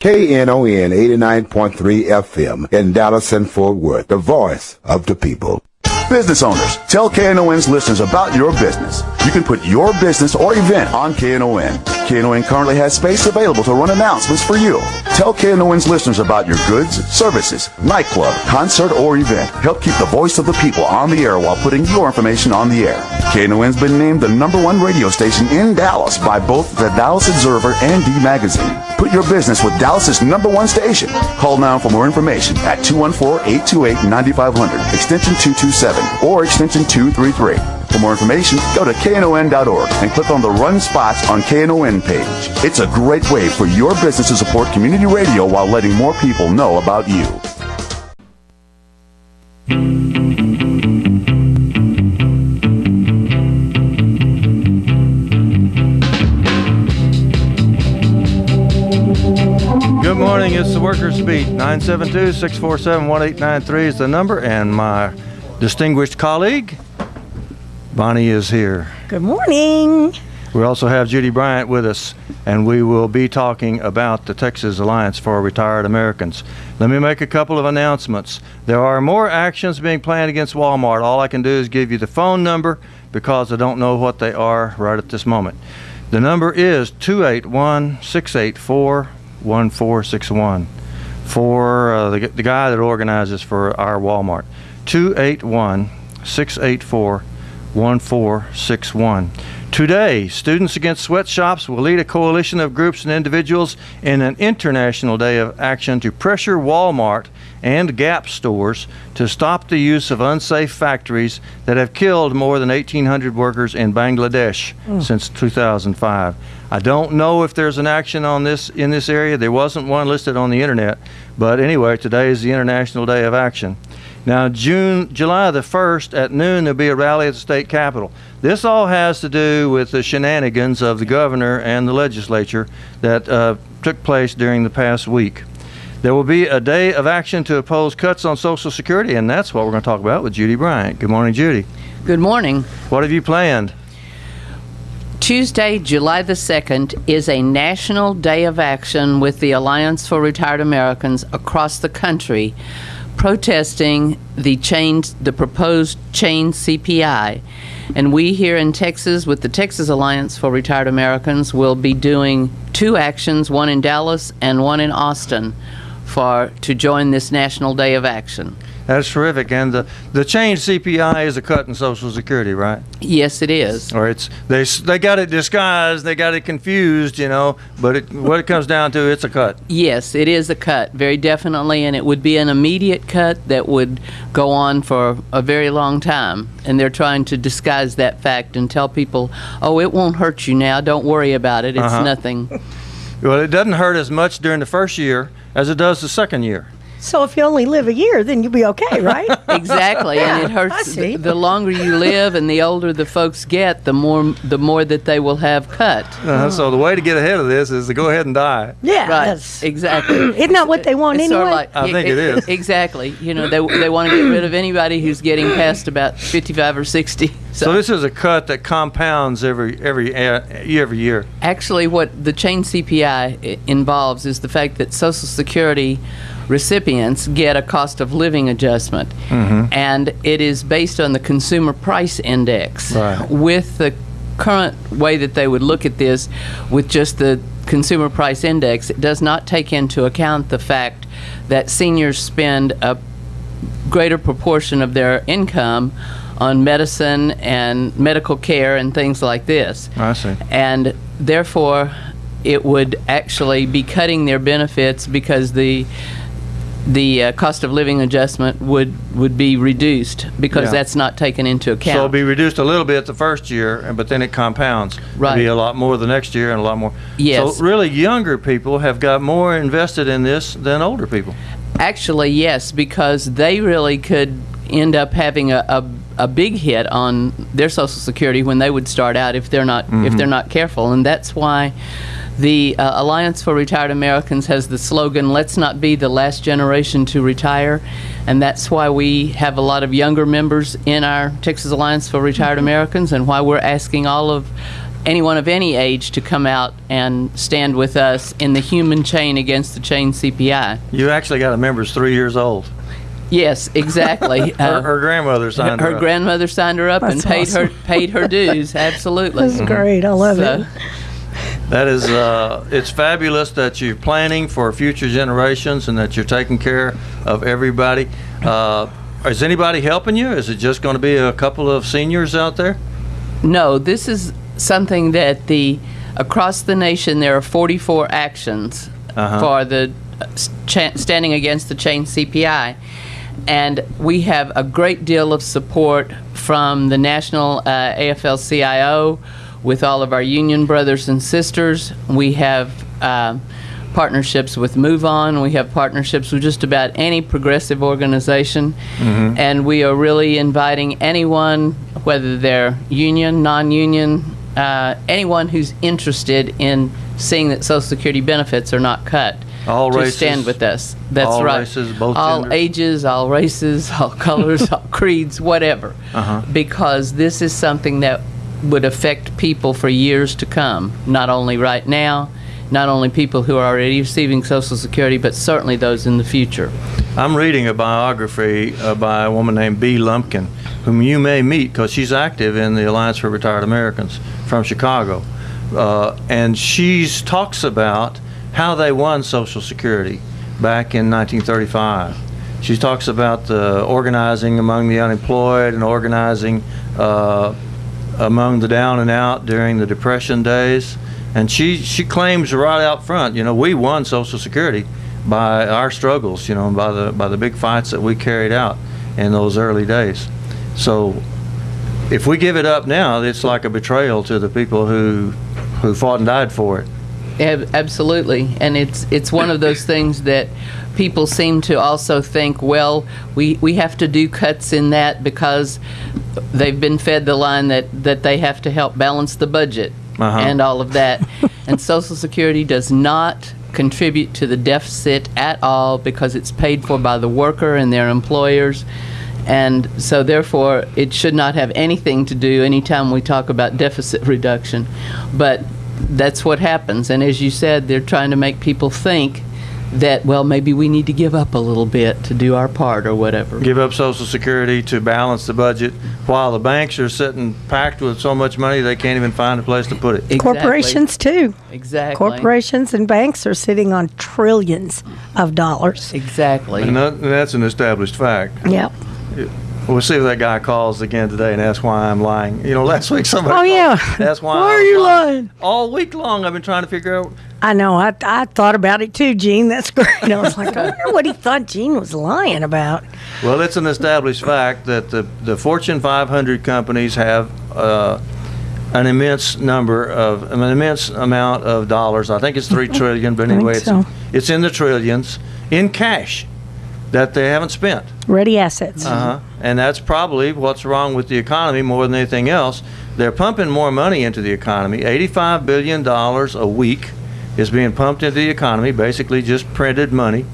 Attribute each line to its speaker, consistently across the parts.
Speaker 1: Knon 89.3 FM in Dallas and Fort Worth, the voice of the people.
Speaker 2: Business owners, tell KNON's listeners about your business. You can put your business or event on KNON. KNON currently has space available to run announcements for you. Tell KNON's listeners about your goods, services, nightclub, concert, or event. Help keep the voice of the people on the air while putting your information on the air. KNON's been named the #1 radio station in Dallas by both the Dallas Observer and D Magazine. Put your business with Dallas's #1 station. Call now for more information at 214-828-9500, extension 227, or extension 233. For more information, go to KNON.org and click on the Run Spots on KNON page. It's a great way for your business to support community radio while letting more people know about you.
Speaker 3: Good morning, it's the Workers Beat. 972-647-1893 is the number, and my distinguished colleague, Bonnie, is here.
Speaker 4: Good morning.
Speaker 3: We also have Judy Bryant with us, and we will be talking about the Texas Alliance for Retired Americans. Let me make a couple of announcements. There are more actions being planned against Walmart. All I can do is give you the phone number because I don't know what they are right at this moment. The number is 281-684-1461 for the guy that organizes for our Walmart. 281-684-1461. Today, Students Against Sweatshops will lead a coalition of groups and individuals in an international day of action to pressure Walmart and Gap stores to stop the use of unsafe factories that have killed more than 1,800 workers in Bangladesh since 2005. I don't know if there's an action on this in this area. There wasn't one listed on the internet, but anyway, today is the International Day of Action. Now, July the 1st at noon, there'll be a rally at the state capitol. This all has to do with the shenanigans of the governor and the legislature that took place during the past week. There will be a day of action to oppose cuts on Social Security, and that's what we're going to talk about with Judy Bryant. Good morning, Judy.
Speaker 5: Good morning.
Speaker 3: What have you planned?
Speaker 5: Tuesday, July the 2nd, is a national day of action with the Alliance for Retired Americans across the country protesting the proposed chain CPI. And we here in Texas, with the Texas Alliance for Retired Americans, will be doing 2 actions, one in Dallas and one in Austin, to join this National Day of Action.
Speaker 3: That's terrific. And the change CPI is a cut in Social Security, right?
Speaker 5: Yes, it is.
Speaker 3: Or they got it disguised, they got it confused, but what it comes down to, it's a cut.
Speaker 5: Yes, it is a cut, very definitely, and it would be an immediate cut that would go on for a very long time. And they're trying to disguise that fact and tell people, oh, it won't hurt you now, don't worry about it, it's nothing.
Speaker 3: Well, it doesn't hurt as much during the first year as it does the second year.
Speaker 4: So if you only live a year, then you'll be okay, right?
Speaker 5: Exactly,
Speaker 4: Yeah,
Speaker 5: and it hurts.
Speaker 4: I see.
Speaker 5: The longer you live and the older the folks get, the more that they will have cut.
Speaker 3: So the way to get ahead of this is to go ahead and die.
Speaker 4: Yeah,
Speaker 5: Right,
Speaker 4: that's
Speaker 5: exactly.
Speaker 4: Isn't that what they want
Speaker 5: It's
Speaker 4: anyway?
Speaker 5: sort of like,
Speaker 3: I think it is.
Speaker 5: Exactly. They want to get rid of anybody who's getting past about 55 or 60.
Speaker 3: So this is a cut that compounds every year.
Speaker 5: Actually, what the chain CPI involves is the fact that Social Security recipients get a cost of living adjustment, and it is based on the Consumer Price Index.
Speaker 3: Right.
Speaker 5: With the current way that they would look at this, with just the Consumer Price Index, it does not take into account the fact that seniors spend a greater proportion of their income on medicine and medical care and things like this.
Speaker 3: I see.
Speaker 5: And therefore, it would actually be cutting their benefits because the cost of living adjustment would be reduced because that's not taken into account.
Speaker 3: So it'll be reduced a little bit the first year, but then it compounds.
Speaker 5: Right.
Speaker 3: It'll be a lot more the next year and a lot more.
Speaker 5: Yes.
Speaker 3: So really, younger people have got more invested in this than older people.
Speaker 5: Actually, yes, because they really could end up having a big hit on their Social Security when they would start out if they're not careful, and that's why the Alliance for Retired Americans has the slogan, "Let's not be the last generation to retire," and that's why we have a lot of younger members in our Texas Alliance for Retired Americans, and why we're asking all of anyone of any age to come out and stand with us in the human chain against the chain CPI.
Speaker 3: You actually got a member who's 3 years old.
Speaker 5: Yes, exactly.
Speaker 3: Her grandmother signed her
Speaker 5: Her
Speaker 3: up.
Speaker 5: grandmother signed her up and
Speaker 4: That's
Speaker 5: paid her dues. Absolutely.
Speaker 4: That's great. I love it.
Speaker 3: That is, it's fabulous that you're planning for future generations and that you're taking care of everybody. Is anybody helping you? Is it just going to be a couple of seniors out there?
Speaker 5: No, this is something that across the nation there are 44 actions for the standing against the chain CPI. And we have a great deal of support from the National AFL-CIO with all of our union brothers and sisters. We have partnerships with Move On. We have partnerships with just about any progressive organization. And we are really inviting anyone, whether they're union, non-union, anyone who's interested in seeing that Social Security benefits are not cut.
Speaker 3: All
Speaker 5: to
Speaker 3: races,
Speaker 5: stand with us. That's
Speaker 3: all
Speaker 5: right.
Speaker 3: races, both
Speaker 5: all
Speaker 3: genders?
Speaker 5: ages, all races, all colors, all creeds, whatever. Because this is something that would affect people for years to come. Not only right now, not only people who are already receiving Social Security, but certainly those in the future.
Speaker 3: I'm reading a biography by a woman named Bee Lumpkin, whom you may meet because she's active in the Alliance for Retired Americans from Chicago. And she talks about how they won Social Security back in 1935. She talks about the organizing among the unemployed and organizing among the down and out during the Depression days. And she claims right out front, we won Social Security by our struggles, by the big fights that we carried out in those early days. So if we give it up now, it's like a betrayal to the people who fought and died for it.
Speaker 5: Absolutely, and it's one of those things that people seem to also think, well, we have to do cuts in that because they've been fed the line that they have to help balance the budget and all of that. And Social Security does not contribute to the deficit at all because it's paid for by the worker and their employers. And so therefore it should not have anything to do anytime we talk about deficit reduction. But that's what happens, and as you said, they're trying to make people think that, well, maybe we need to give up a little bit to do our part or whatever.
Speaker 3: Give up Social Security to balance the budget while the banks are sitting packed with so much money they can't even find a place to put it.
Speaker 5: Exactly.
Speaker 4: Corporations, too.
Speaker 5: Exactly.
Speaker 4: Corporations and banks are sitting on trillions of dollars.
Speaker 5: Exactly.
Speaker 3: And that's an established fact.
Speaker 4: Yep.
Speaker 3: We'll see if that guy calls again today and asks why I'm lying. Last week somebody
Speaker 4: Oh, yeah.
Speaker 3: called, that's why
Speaker 4: Why
Speaker 3: I
Speaker 4: are
Speaker 3: was
Speaker 4: you lying?
Speaker 3: All week long I've been trying to figure out.
Speaker 4: I know. I thought about it, too, Gene. That's great. I was like, I wonder what he thought Gene was lying about.
Speaker 3: Well, it's an established fact that the Fortune 500 companies have an immense amount of dollars. I think it's $3 trillion, but anyway,
Speaker 4: so.
Speaker 3: it's in the trillions in cash that they haven't spent.
Speaker 4: Ready assets.
Speaker 3: And that's probably what's wrong with the economy more than anything else. They're pumping more money into the economy. $85 billion a week is being pumped into the economy, basically just printed money.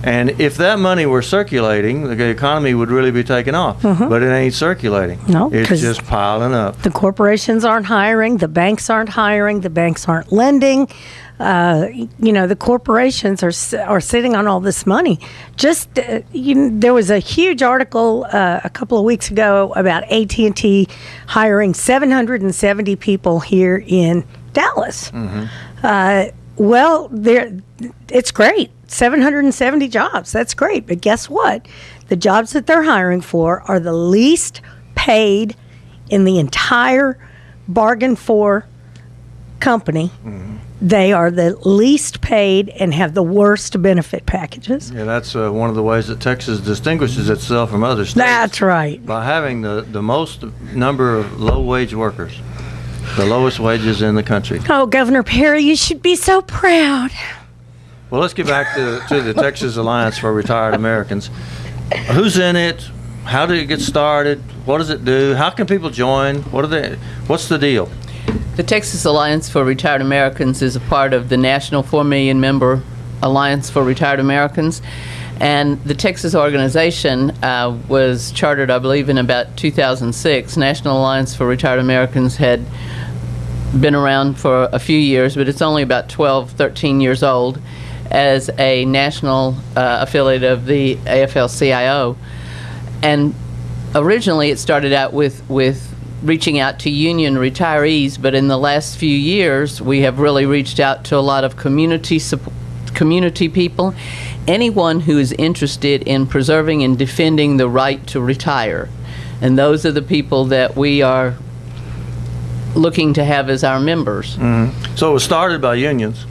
Speaker 3: And if that money were circulating, the economy would really be taking off. But it ain't circulating.
Speaker 4: No,
Speaker 3: it's
Speaker 4: 'cause
Speaker 3: just piling up.
Speaker 4: The corporations aren't hiring. The banks aren't hiring. The banks aren't lending. The corporations are sitting on all this money. There was a huge article a couple of weeks ago about AT&T hiring 770 people here in Dallas. It's great. 770 jobs. That's great. But guess what? The jobs that they're hiring for are the least paid in the entire bargain for company. They are the least paid and have the worst benefit packages.
Speaker 3: Yeah, that's one of the ways that Texas distinguishes itself from other states.
Speaker 4: That's right.
Speaker 3: By having the most number of low-wage workers, the lowest wages in the country.
Speaker 4: Oh, Governor Perry, you should be so proud.
Speaker 3: Well, let's get back to the Texas Alliance for Retired Americans. Who's in it? How did it get started? What does it do? How can people join? What's the deal?
Speaker 5: The Texas Alliance for Retired Americans is a part of the national 4 million member Alliance for Retired Americans. And the Texas organization was chartered, I believe, in about 2006. National Alliance for Retired Americans had been around for a few years, but it's only about 12, 13 years old, as a national affiliate of the AFL-CIO. And originally it started out with reaching out to union retirees, but in the last few years we have really reached out to a lot of community people, anyone who is interested in preserving and defending the right to retire. And those are the people that we are looking to have as our members.
Speaker 3: Mm-hmm. So it was started by unions.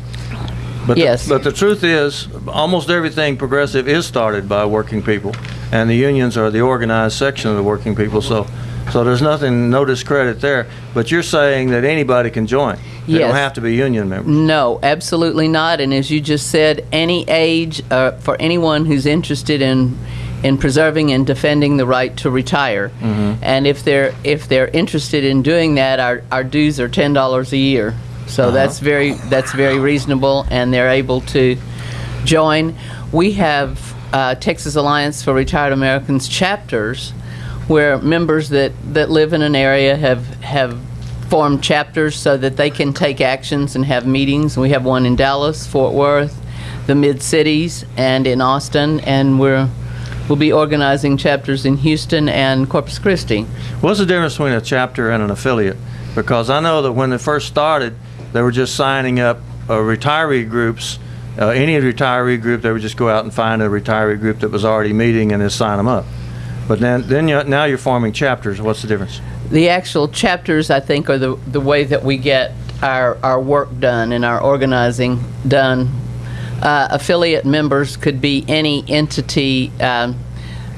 Speaker 3: But
Speaker 5: yes.
Speaker 3: But the truth is, almost everything progressive is started by working people, and the unions are the organized section of the working people. So there's no discredit there. But you're saying that anybody can join. They
Speaker 5: Yes.
Speaker 3: don't have to be union members.
Speaker 5: No, absolutely not. And as you just said, any age for anyone who's interested in preserving and defending the right to retire.
Speaker 3: Mm-hmm.
Speaker 5: And if they're interested in doing that, our dues are $10 a year. So that's very reasonable, and they're able to join. We have Texas Alliance for Retired Americans chapters, where members that live in an area have formed chapters so that they can take actions and have meetings. We have one in Dallas, Fort Worth, the Mid-Cities, and in Austin, and we'll be organizing chapters in Houston and Corpus Christi.
Speaker 3: What's the difference between a chapter and an affiliate? Because I know that when they first started, they were just signing up retiree groups. Any retiree group, they would just go out and find a retiree group that was already meeting and just sign them up. But now you're forming chapters. What's the difference?
Speaker 5: The actual chapters, I think, are the way that we get our work done and our organizing done. Affiliate members could be any entity,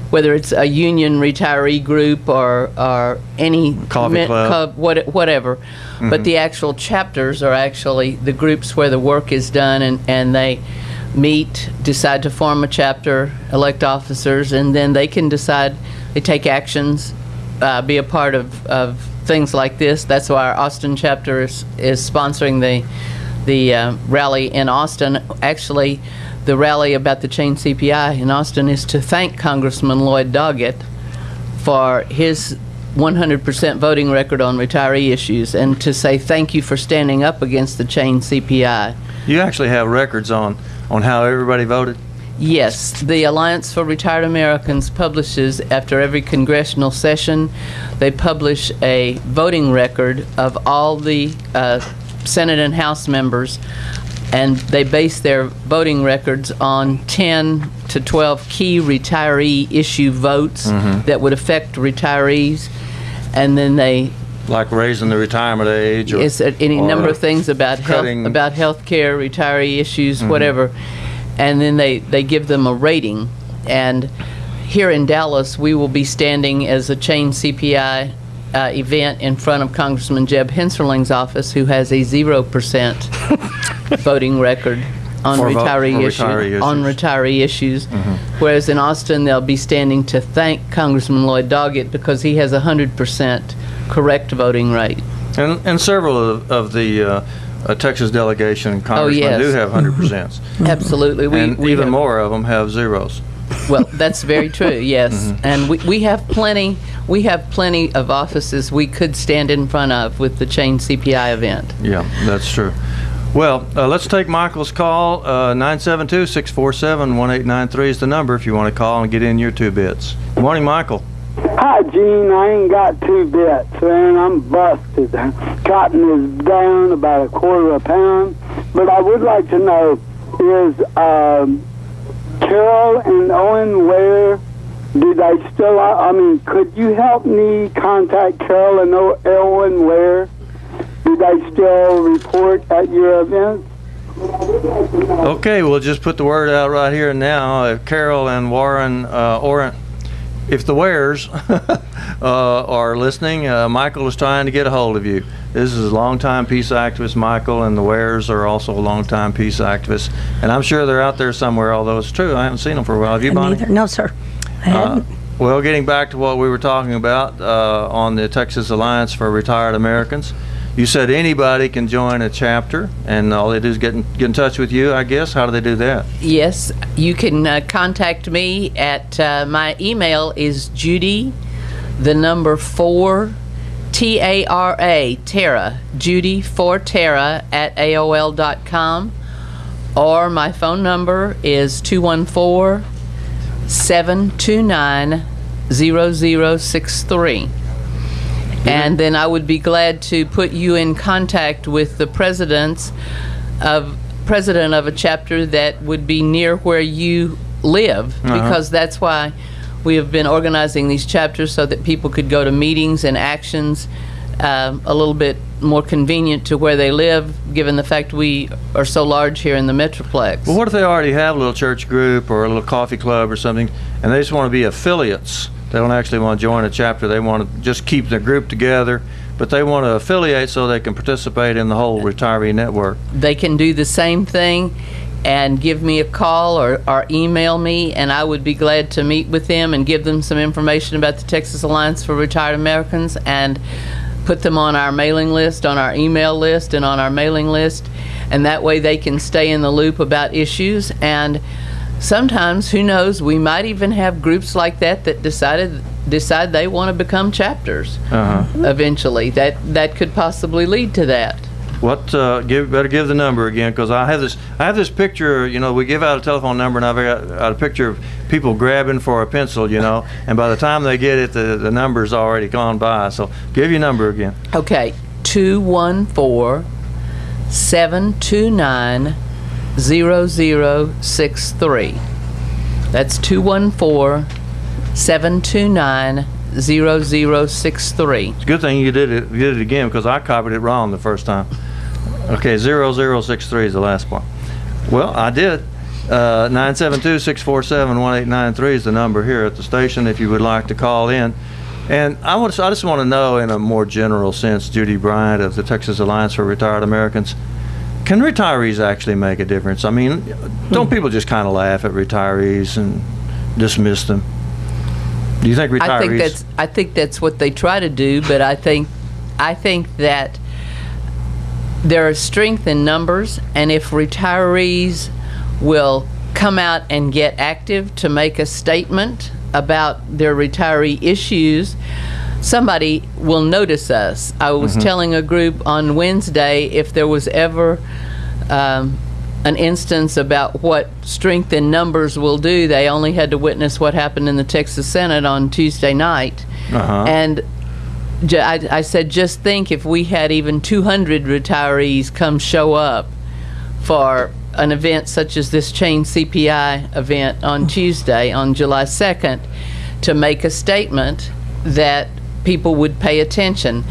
Speaker 5: whether it's a union retiree group or any
Speaker 3: coffee club,
Speaker 5: whatever. Mm-hmm. But the actual chapters are actually the groups where the work is done, and they meet, decide to form a chapter, elect officers, and then they can decide, they take actions, be a part of things like this. That's why our Austin chapter is sponsoring the rally in Austin. Actually, the rally about the chain CPI in Austin is to thank Congressman Lloyd Doggett for his 100% voting record on retiree issues, and to say thank you for standing up against the chain CPI.
Speaker 3: You actually have records on how everybody voted?
Speaker 5: Yes, the Alliance for Retired Americans publishes, after every congressional session, they publish a voting record of all the Senate and House members, and they base their voting records on 10 to 12 key retiree issue votes that would affect retirees, and then they
Speaker 3: like raising the retirement age, or
Speaker 5: it's any number of things about
Speaker 3: cutting,
Speaker 5: health care, retiree issues, whatever, and then they give them a rating. And here in Dallas, we will be standing as a chain CPI event in front of Congressman Jeb Henserling's office, who has a 0% voting record on retiree issues. Whereas in Austin, they'll be standing to thank Congressman Lloyd Doggett because he has a 100% correct voting rate.
Speaker 3: And several of the Texas delegation and congressmen do have 100%.
Speaker 5: Absolutely.
Speaker 3: We even more of them have zeros.
Speaker 5: Well, that's very true, yes. And we have plenty of offices we could stand in front of with the chain CPI event.
Speaker 3: Yeah, that's true. Well, let's take Michael's call. 972-647-1893 is the number if you want to call and get in your 2 bits. Good morning, Michael.
Speaker 6: Hi, Gene. I ain't got 2 bits, man. I'm busted. Cotton is down about $0.25 a pound. But I would like to know, is Carol and Owen Ware, do they still, could you help me contact Carol and Owen Ware? Do they still report at your events?
Speaker 3: Okay, we'll just put the word out right here and now. If Carol and Warren, if the Wares are listening, Michael is trying to get a hold of you. This is a longtime peace activist, Michael, and the Wares are also a longtime peace activist. And I'm sure they're out there somewhere, although it's true, I haven't seen them for a while. Have you, Bonnie?
Speaker 4: Neither. No, sir. I hadn't.
Speaker 3: Well, getting back to what we were talking about on the Texas Alliance for Retired Americans, you said anybody can join a chapter, and all they do is get in touch with you, I guess. How do they do that?
Speaker 5: Yes, you can contact me at my email is Judy, the number 4, T-A-R-A, Tara, Judy for Tara at AOL.com, or my phone number is 214-729-0063. And then I would be glad to put you in contact with the president of a chapter that would be near where you live, because that's why we have been organizing these chapters, so that people could go to meetings and actions a little bit more convenient to where they live, given the fact we are so large here in the Metroplex.
Speaker 3: Well, what if they already have a little church group or a little coffee club or something, and they just want to be affiliates? They don't actually want to join a chapter. They want to just keep their group together, but they want to affiliate so they can participate in the whole retiree network.
Speaker 5: They can do the same thing and give me a call or email me, and I would be glad to meet with them and give them some information about the Texas Alliance for Retired Americans and put them on our mailing list, on our email list, and on our mailing list, and that way they can stay in the loop about issues. And sometimes, who knows, we might even have groups like that decide they want to become chapters eventually. That could possibly lead to that.
Speaker 3: Better give the number again, because I have this picture. We give out a telephone number, and I've got a picture of people grabbing for a pencil. And by the time they get it, the number's already gone by. So give your number again.
Speaker 5: Okay, 214-729-0063. That's 214-729-0063.
Speaker 3: It's a good thing you did it again, because I copied it wrong the first time. Okay, 0063 is the last part. Well, I did. 972-647-1893 is the number here at the station if you would like to call in. And I just want to know, in a more general sense, Judy Bryant of the Texas Alliance for Retired Americans, can retirees actually make a difference? I mean, don't people just kind of laugh at retirees and dismiss them? Do you think retirees?
Speaker 5: I think that's what they try to do, but I think that there is strength in numbers, and if retirees will come out and get active to make a statement about their retiree issues, somebody will notice us. I was telling a group on Wednesday, if there was ever an instance about what strength in numbers will do, they only had to witness what happened in the Texas Senate on Tuesday night. And I said, just think if we had even 200 retirees come show up for an event such as this chain CPI event on Tuesday, on July 2nd, to make a statement that people would pay attention.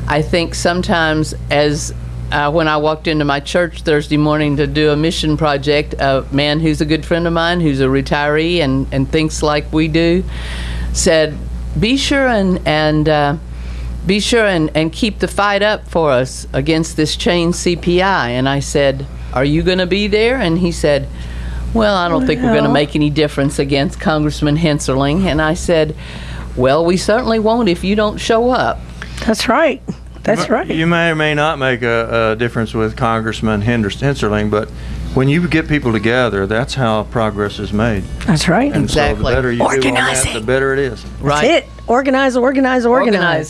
Speaker 5: I think sometimes, as when I walked into my church Thursday morning to do a mission project, a man who's a good friend of mine, who's a retiree and thinks like we do, said, be sure and keep the fight up for us against this chain CPI. And I said, are you going to be there? And he said, well, I don't think we're going to make any difference against Congressman Henserling. And I said, well, we certainly won't if you don't show up.
Speaker 4: That's right. That's right.
Speaker 3: You may or may not make a difference with Congressman Henserling, but when you get people together, that's how progress is made.
Speaker 4: That's right.
Speaker 3: And
Speaker 5: exactly.
Speaker 3: So the better you do on that, the better it is.
Speaker 5: Right.
Speaker 4: That's it. Organize.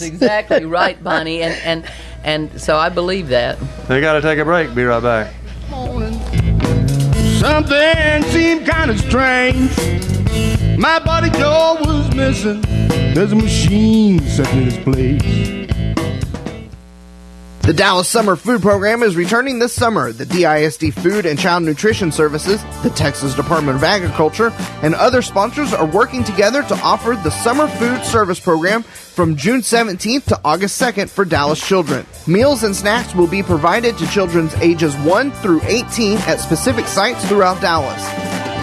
Speaker 5: Exactly right, Bonnie. And so I believe that.
Speaker 3: They got to take a break. Be right back.
Speaker 7: Something seemed kind of strange. My body door was missing. There's a machine set in its place.
Speaker 8: The Dallas Summer Food Program is returning this summer. The DISD Food and Child Nutrition Services, the Texas Department of Agriculture, and other sponsors are working together to offer the Summer Food Service Program from June 17th to August 2nd for Dallas children. Meals and snacks will be provided to children's ages 1 through 18 at specific sites throughout Dallas.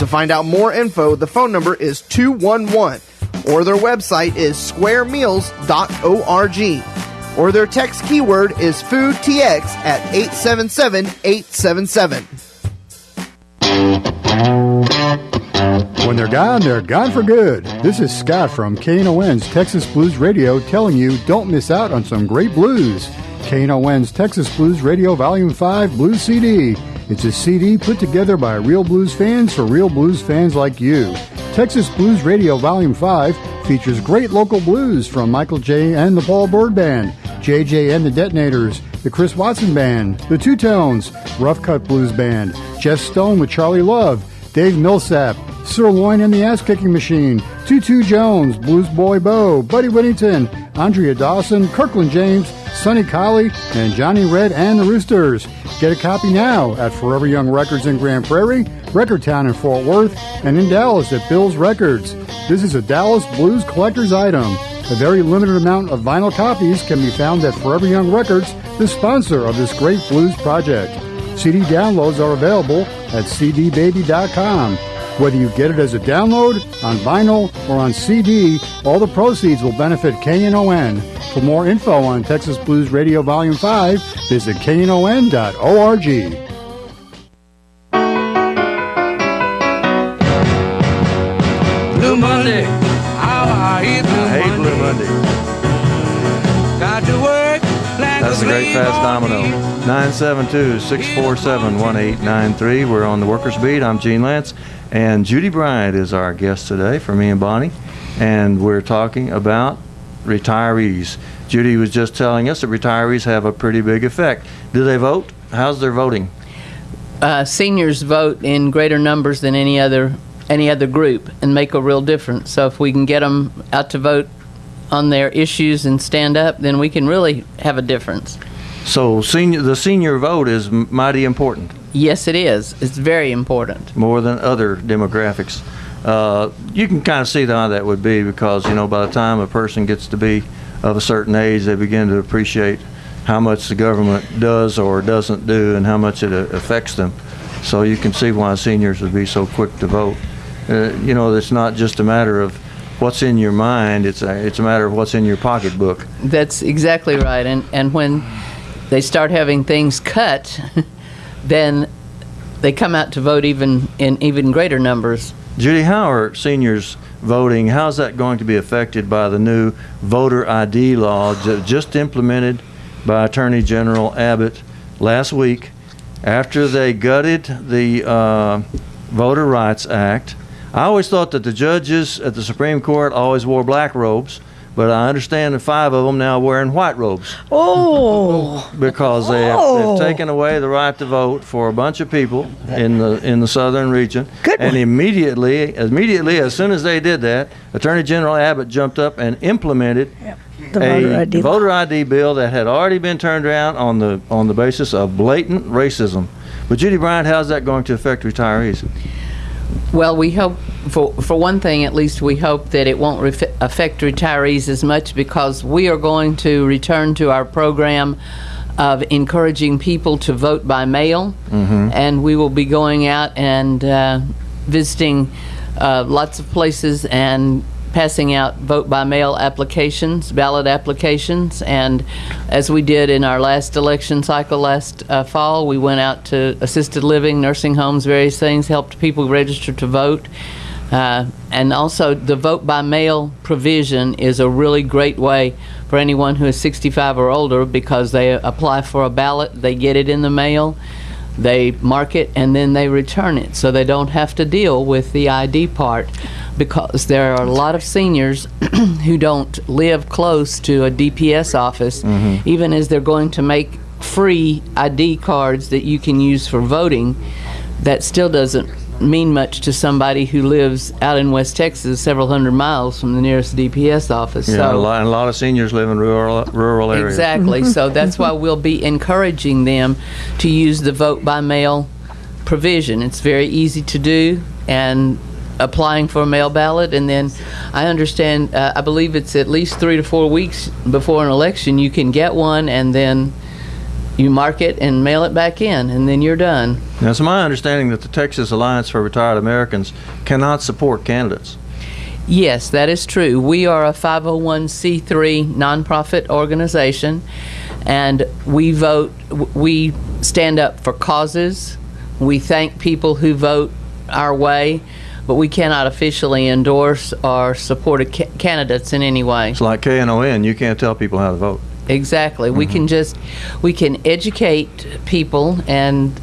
Speaker 8: To find out more info, the phone number is 211, or their website is squaremeals.org. Or their text keyword is FoodTX at 877-877.
Speaker 9: When they're gone for good. This is Scott from KNON's Texas Blues Radio telling you don't miss out on some great blues. KNON's Texas Blues Radio Volume 5 Blues CD. It's a CD put together by real blues fans for real blues fans like you. Texas Blues Radio Volume 5 features great local blues from Michael J. and the Paul Bird Band, JJ and the Detonators, the Chris Watson Band, the Two Tones, Rough Cut Blues Band, Jess Stone with Charlie Love, Dave Millsap, Sirloin and the Ass Kicking Machine, Tutu Jones, Blues Boy Bo, Buddy Whittington, Andrea Dawson, Kirkland James, Sonny Colley, and Johnny Red and the Roosters. Get a copy now at Forever Young Records in Grand Prairie, Record Town in Fort Worth, and in Dallas at Bill's Records. This is a Dallas Blues collector's item. A very limited amount of vinyl copies can be found at Forever Young Records, the sponsor of this great blues project. CD downloads are available at cdbaby.com. Whether you get it as a download, on vinyl, or on CD, all the proceeds will benefit KNON. For more info on Texas Blues Radio Volume 5, visit knon.org.
Speaker 10: Blue Monday, how I hate Blue
Speaker 3: Monday.
Speaker 10: Got to work like
Speaker 3: That's the Great Fast Domino. 972-647-1893. We're on the Workers Beat. I'm Gene Lantz, and Judy Bryant is our guest today for me and Bonnie, and we're talking about retirees. Judy was just telling us that retirees have a pretty big effect. Do they vote? How's their voting?
Speaker 5: Seniors vote in greater numbers than any other group and make a real difference. So if we can get them out to vote on their issues and stand up, then we can really have a difference.
Speaker 3: So the senior vote is mighty important.
Speaker 5: Yes, it is. It's very important.
Speaker 3: More than other demographics. You can kind of see how that would be because, by the time a person gets to be of a certain age, they begin to appreciate how much the government does or doesn't do and how much it affects them. So you can see why seniors would be so quick to vote. It's not just a matter of what's in your mind, it's a matter of what's in your pocketbook.
Speaker 5: That's exactly right. And when they start having things cut, then they come out to vote in even greater numbers.
Speaker 3: Judy, how are seniors voting? How's that going to be affected by the new voter ID law just implemented by Attorney General Abbott last week after they gutted the Voter Rights Act? I always thought that the judges at the Supreme Court always wore black robes, but I understand that 5 of them now are wearing white robes.
Speaker 4: Oh!
Speaker 3: Because they've taken away the right to vote for a bunch of people in the southern region.
Speaker 4: Good
Speaker 3: and
Speaker 4: one.
Speaker 3: immediately, as soon as they did that, Attorney General Abbott jumped up and implemented
Speaker 4: The
Speaker 3: voter ID bill that had already been turned around on the basis of blatant racism. But Judy Bryant, how's that going to affect retirees?
Speaker 5: Well, we hope, for one thing at least, we hope that it won't affect retirees as much because we are going to return to our program of encouraging people to vote by mail. Mm-hmm. And we will be going out and visiting lots of places and passing out vote-by-mail applications, ballot applications, and as we did in our last election cycle last fall, we went out to assisted living, nursing homes, various things, helped people register to vote. And also the vote-by-mail provision is a really great way for anyone who is 65 or older because they apply for a ballot, they get it in the mail, they mark it, and then they return it, so they don't have to deal with the ID part. Because there are a lot of seniors who don't live close to a DPS office, mm-hmm. even as they're going to make free ID cards that you can use for voting. That still doesn't mean much to somebody who lives out in West Texas, several hundred miles from the nearest DPS office.
Speaker 3: Yeah,
Speaker 5: so,
Speaker 3: a lot of seniors live in rural areas.
Speaker 5: Exactly. So that's why we'll be encouraging them to use the vote-by-mail provision. It's very easy to do, and applying for a mail ballot, and then I understand, I believe it's at least 3 to 4 weeks before an election you can get one, and then you mark it and mail it back in, and then you're done.
Speaker 3: Now, it's my understanding that the Texas Alliance for Retired Americans cannot support candidates.
Speaker 5: Yes, that is true. We are a 501c3 nonprofit organization, and we stand up for causes. We thank people who vote our way, but we cannot officially endorse or support candidates in any way.
Speaker 3: It's like KNON, you can't tell people how to vote.
Speaker 5: Exactly. Mm-hmm. We can educate people and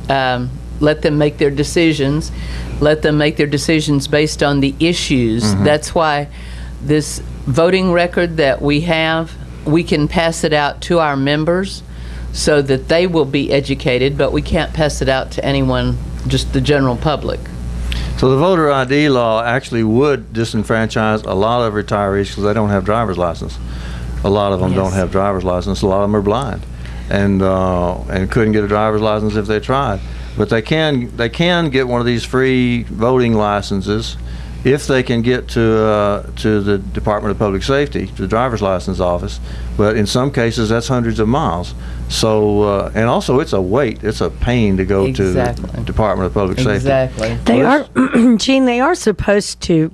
Speaker 5: let them make their decisions. Let them make their decisions based on the issues. Mm-hmm. That's why this voting record that we have we can pass it out to our members so that they will be educated, but we can't pass it out to anyone, just the general public.
Speaker 3: So the voter ID law actually would disenfranchise a lot of retirees because they don't have driver's license. A lot of them don't have driver's license. A lot of them are blind, and couldn't get a driver's license if they tried. But they can get one of these free voting licenses if they can get to the Department of Public Safety, to the driver's license office. But in some cases, that's hundreds of miles. So, and also it's a wait, it's a pain to go to the Department of Public Safety.
Speaker 5: Exactly.
Speaker 4: They are, Gene, they are supposed to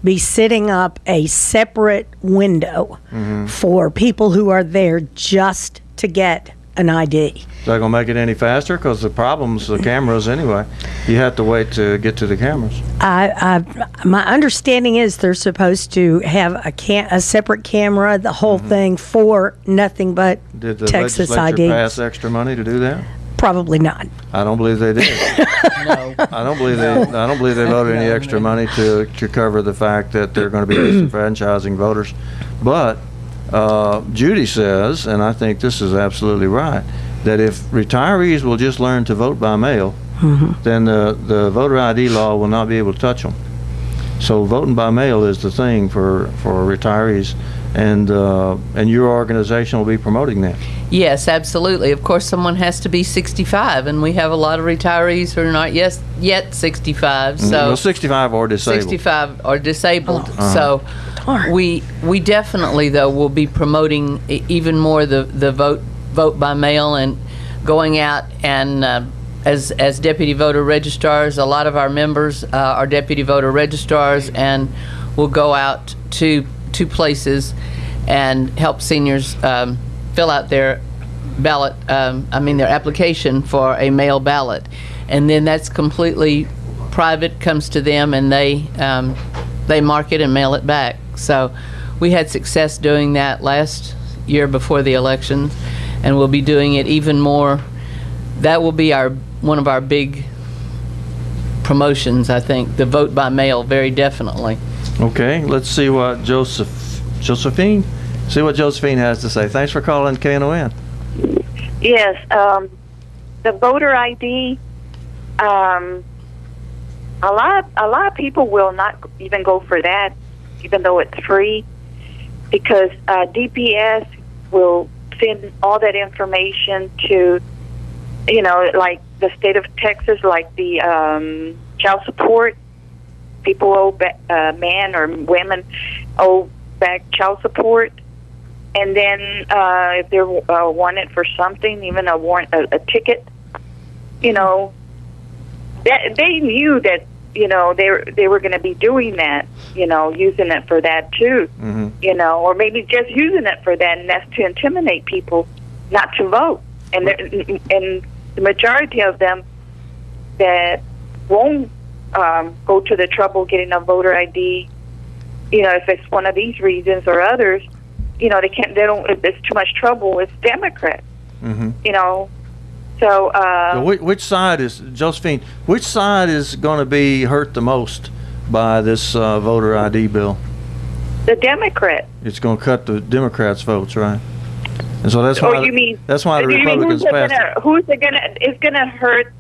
Speaker 4: be setting up a separate window for people who are there just to get an ID.
Speaker 3: Is that going to make it any faster? Because the problem's the cameras anyway. You have to wait to get to the cameras.
Speaker 4: My understanding is they're supposed to have a separate camera, the whole thing, for nothing but
Speaker 3: Did the
Speaker 4: Texas
Speaker 3: legislature
Speaker 4: ID.
Speaker 3: pass extra money to do that?
Speaker 4: Probably not.
Speaker 3: I don't believe they did.
Speaker 5: No.
Speaker 3: I don't believe they voted any extra money to cover the fact that they're going to be disenfranchising voters. But Judy says, and I think this is absolutely right, that if retirees will just learn to vote by mail, then the voter ID law will not be able to touch them. So voting by mail is the thing for retirees, and your organization will be promoting that.
Speaker 5: Yes, absolutely. Of course, someone has to be 65, and we have a lot of retirees who are not yet 65. So
Speaker 3: well, 65 or disabled.
Speaker 5: 65 or disabled. So we definitely, though, will be promoting even more the vote by mail and going out and as deputy voter registrars. A lot of our members are deputy voter registrars, and will go out to places and help seniors fill out their ballot, their application for a mail ballot. And then that's completely private, comes to them, and they mark it and mail it back. So we had success doing that last year before the elections, and we'll be doing it even more. That will be one of our big promotions, I think, the vote by mail, very definitely.
Speaker 3: Okay, let's see what Josephine has to say. Thanks for calling KNON.
Speaker 11: Yes, the voter ID. A lot of people will not even go for that, even though it's free, because DPS will send all that information to, like the state of Texas, like the child support. People owe men or women owe back child support, and then if they're wanted for something, even a warrant, a ticket, that they knew that they were going to be doing that, using it for that too, or maybe just using it for that, and that's to intimidate people not to vote, and the majority of them that won't go to the trouble getting a voter ID, if it's one of these reasons or others, they don't, if it's too much trouble, it's Democrats, So
Speaker 3: which side is, Josephine, which side is going to be hurt the most by this voter ID bill?
Speaker 11: The Democrat.
Speaker 3: It's going to cut the Democrats' votes, right? And so that's why the Republicans passed it.
Speaker 11: It's going to hurt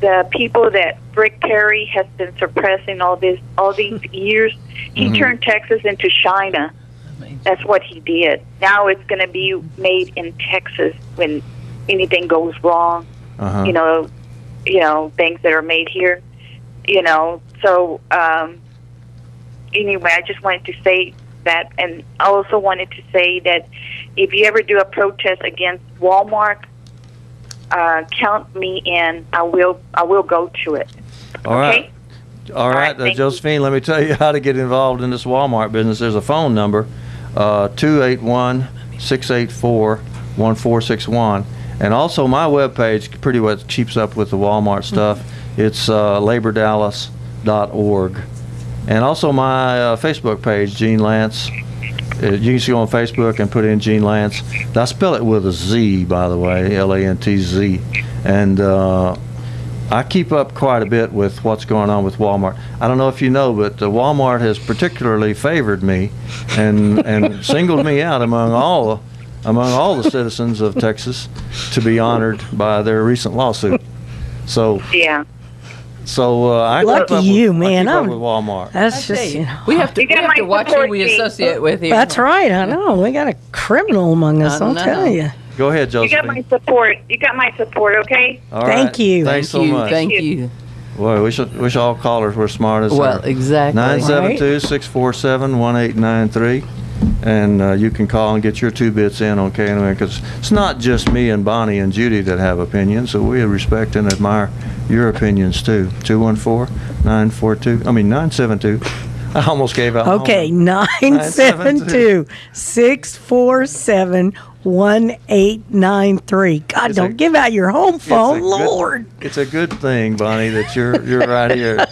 Speaker 11: the people that Rick Perry has been suppressing all these years. He turned Texas into China. That's what he did. Now it's going to be made in Texas when anything goes wrong. Things that are made here. So anyway, I just wanted to say that, and I also wanted to say that if you ever do a protest against Walmart, count me in. I will go to it.
Speaker 3: All right. Josephine, let me tell you how to get involved in this Walmart business. There's a phone number, 281-684-1461. And also my webpage pretty much keeps up with the Walmart stuff. It's labordallas.org. And also my Facebook page, Gene Lantz. You can see on Facebook and put in Gene Lantz. I spell it with a Z, by the way, Lantz. And I keep up quite a bit with what's going on with Walmart. I don't know if you know, but Walmart has particularly favored me and singled me out among all the citizens of Texas to be honored by their recent lawsuit. So
Speaker 11: Yeah.
Speaker 3: I
Speaker 4: Lucky
Speaker 3: keep up
Speaker 4: you,
Speaker 3: with,
Speaker 4: man.
Speaker 3: I keep up
Speaker 4: I'm-
Speaker 3: with Walmart.
Speaker 4: That's just,
Speaker 5: We have to watch who we
Speaker 11: support
Speaker 5: associate with here.
Speaker 4: That's right. I know. We got a criminal among us.
Speaker 5: I
Speaker 4: I'll
Speaker 5: know.
Speaker 4: tell you.
Speaker 3: Go ahead,
Speaker 11: You got
Speaker 3: Josephine.
Speaker 11: my support. You got my support, okay?
Speaker 3: All
Speaker 4: Thank
Speaker 3: right.
Speaker 4: you.
Speaker 3: Thanks so
Speaker 5: Thank you.
Speaker 3: much.
Speaker 5: Thank you.
Speaker 3: Boy, wish all callers were smart as
Speaker 5: Well,
Speaker 3: her.
Speaker 5: exactly.
Speaker 3: 972-647-1893. And you can call and get your 2 bits in on KNON, because it's not just me and Bonnie and Judy that have opinions, so we respect and admire your opinions too. 972. I almost gave out.
Speaker 4: Okay, 972-647-1893. God,
Speaker 3: It's
Speaker 4: don't give out your home phone, Lord.
Speaker 3: It's a good thing, Bonnie, that you're right here.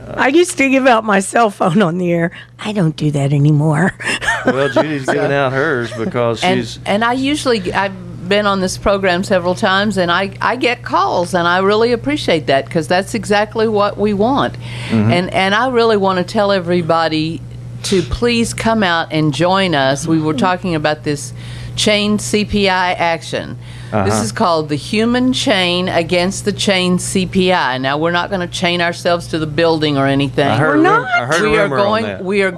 Speaker 4: I used to give out my cell phone on the air. I don't do that anymore.
Speaker 3: Well, Judy's giving out hers because she's.
Speaker 5: And I've been on this program several times, and I get calls, and I really appreciate that, because that's exactly what we want.
Speaker 3: Mm-hmm.
Speaker 5: And I really want to tell everybody to please come out and join us. We were talking about this chain CPI action. This is called the Human Chain Against the Chain CPI. Now, we're not going to chain ourselves to the building or anything.
Speaker 3: I heard
Speaker 5: we
Speaker 3: a
Speaker 5: are
Speaker 3: rumor
Speaker 5: going.
Speaker 3: on that.
Speaker 5: We are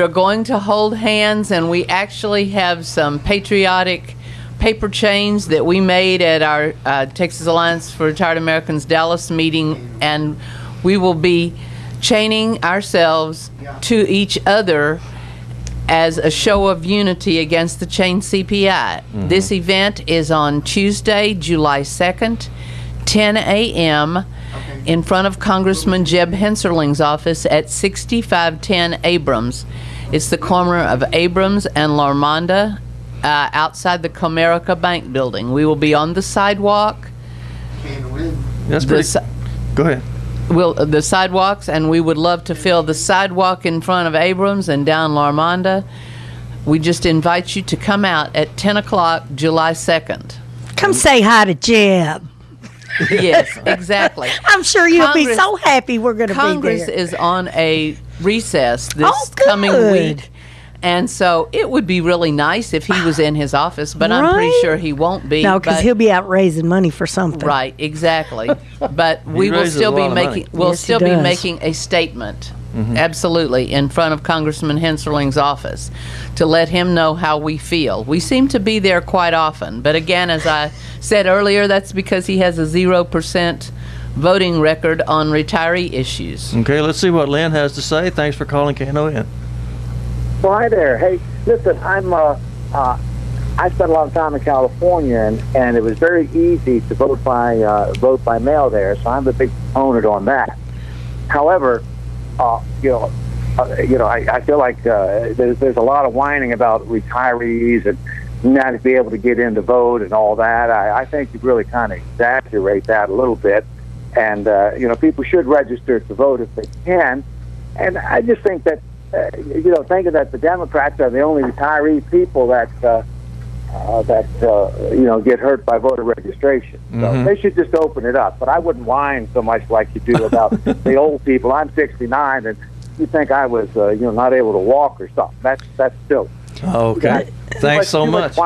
Speaker 5: going to hold hands, and we actually have some patriotic paper chains that we made at our Texas Alliance for Retired Americans Dallas meeting, and we will be chaining ourselves to each other as a show of unity against the chain CPI. This event is on Tuesday, July 2nd, 10 a.m. in front of Congressman Jeb Henserling's office at 6510 Abrams. It's the corner of Abrams and Larmonda, outside the Comerica Bank building. We will be on the sidewalk.
Speaker 3: That's pretty. Go ahead.
Speaker 5: The sidewalks, and we would love to fill the sidewalk in front of Abrams and down Larmonda. We just invite you to come out at 10 o'clock, July 2nd.
Speaker 4: Come say hi to Jeb.
Speaker 5: Yes, exactly.
Speaker 4: I'm sure you'll be so happy we're going to be there.
Speaker 5: Congress is on a recess this
Speaker 4: good.
Speaker 5: coming week. And so it would be really nice if he was in his office, but I'm pretty sure he won't be.
Speaker 4: No, because he'll be out raising money for something.
Speaker 5: Right, exactly. But we will
Speaker 3: raises
Speaker 5: still
Speaker 3: a
Speaker 5: be
Speaker 3: lot of
Speaker 5: making
Speaker 3: money.
Speaker 5: we'll
Speaker 4: Yes, he
Speaker 5: still be
Speaker 4: does.
Speaker 5: making a statement. Absolutely, in front of Congressman Henserling's office to let him know how we feel. We seem to be there quite often, but again, as I said earlier, that's because he has a 0% voting record on retiree issues.
Speaker 3: Okay, let's see what Lynn has to say. Thanks for calling KNON.
Speaker 12: Well, hi there. Hey, listen, I spent a lot of time in California, and it was very easy to vote by mail there. So I'm a big proponent on that. However, I feel like there's a lot of whining about retirees and not to be able to get in to vote and all that. I think you really kind of exaggerate that a little bit. And people should register to vote if they can. And I just think that. Thinking that the Democrats are the only retiree people that get hurt by voter registration. So they should just open it up. But I wouldn't whine so much like you do about the old people. I'm 69, and you think I was not able to walk or something. That's silly.
Speaker 3: Okay. Thanks so much.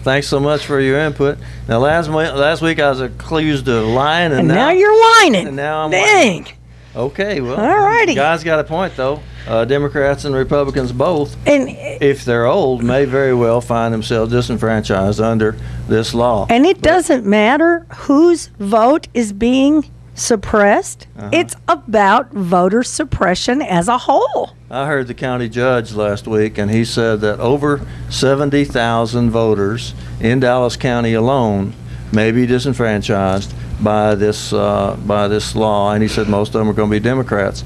Speaker 3: Thanks so much for your input. Now, last week I was accused of lying, and
Speaker 4: now you're whining.
Speaker 3: And now I'm
Speaker 4: Dang.
Speaker 3: whining. Okay, well,
Speaker 4: Alrighty.
Speaker 3: Guys got a point though. Democrats and Republicans both,
Speaker 4: And
Speaker 3: if they're old, may very well find themselves disenfranchised under this law.
Speaker 4: And it doesn't matter whose vote is being suppressed. It's about voter suppression as a whole.
Speaker 3: I heard the county judge last week, and he said that over 70,000 voters in Dallas County alone may be disenfranchised by this law, and he said most of them are going to be Democrats.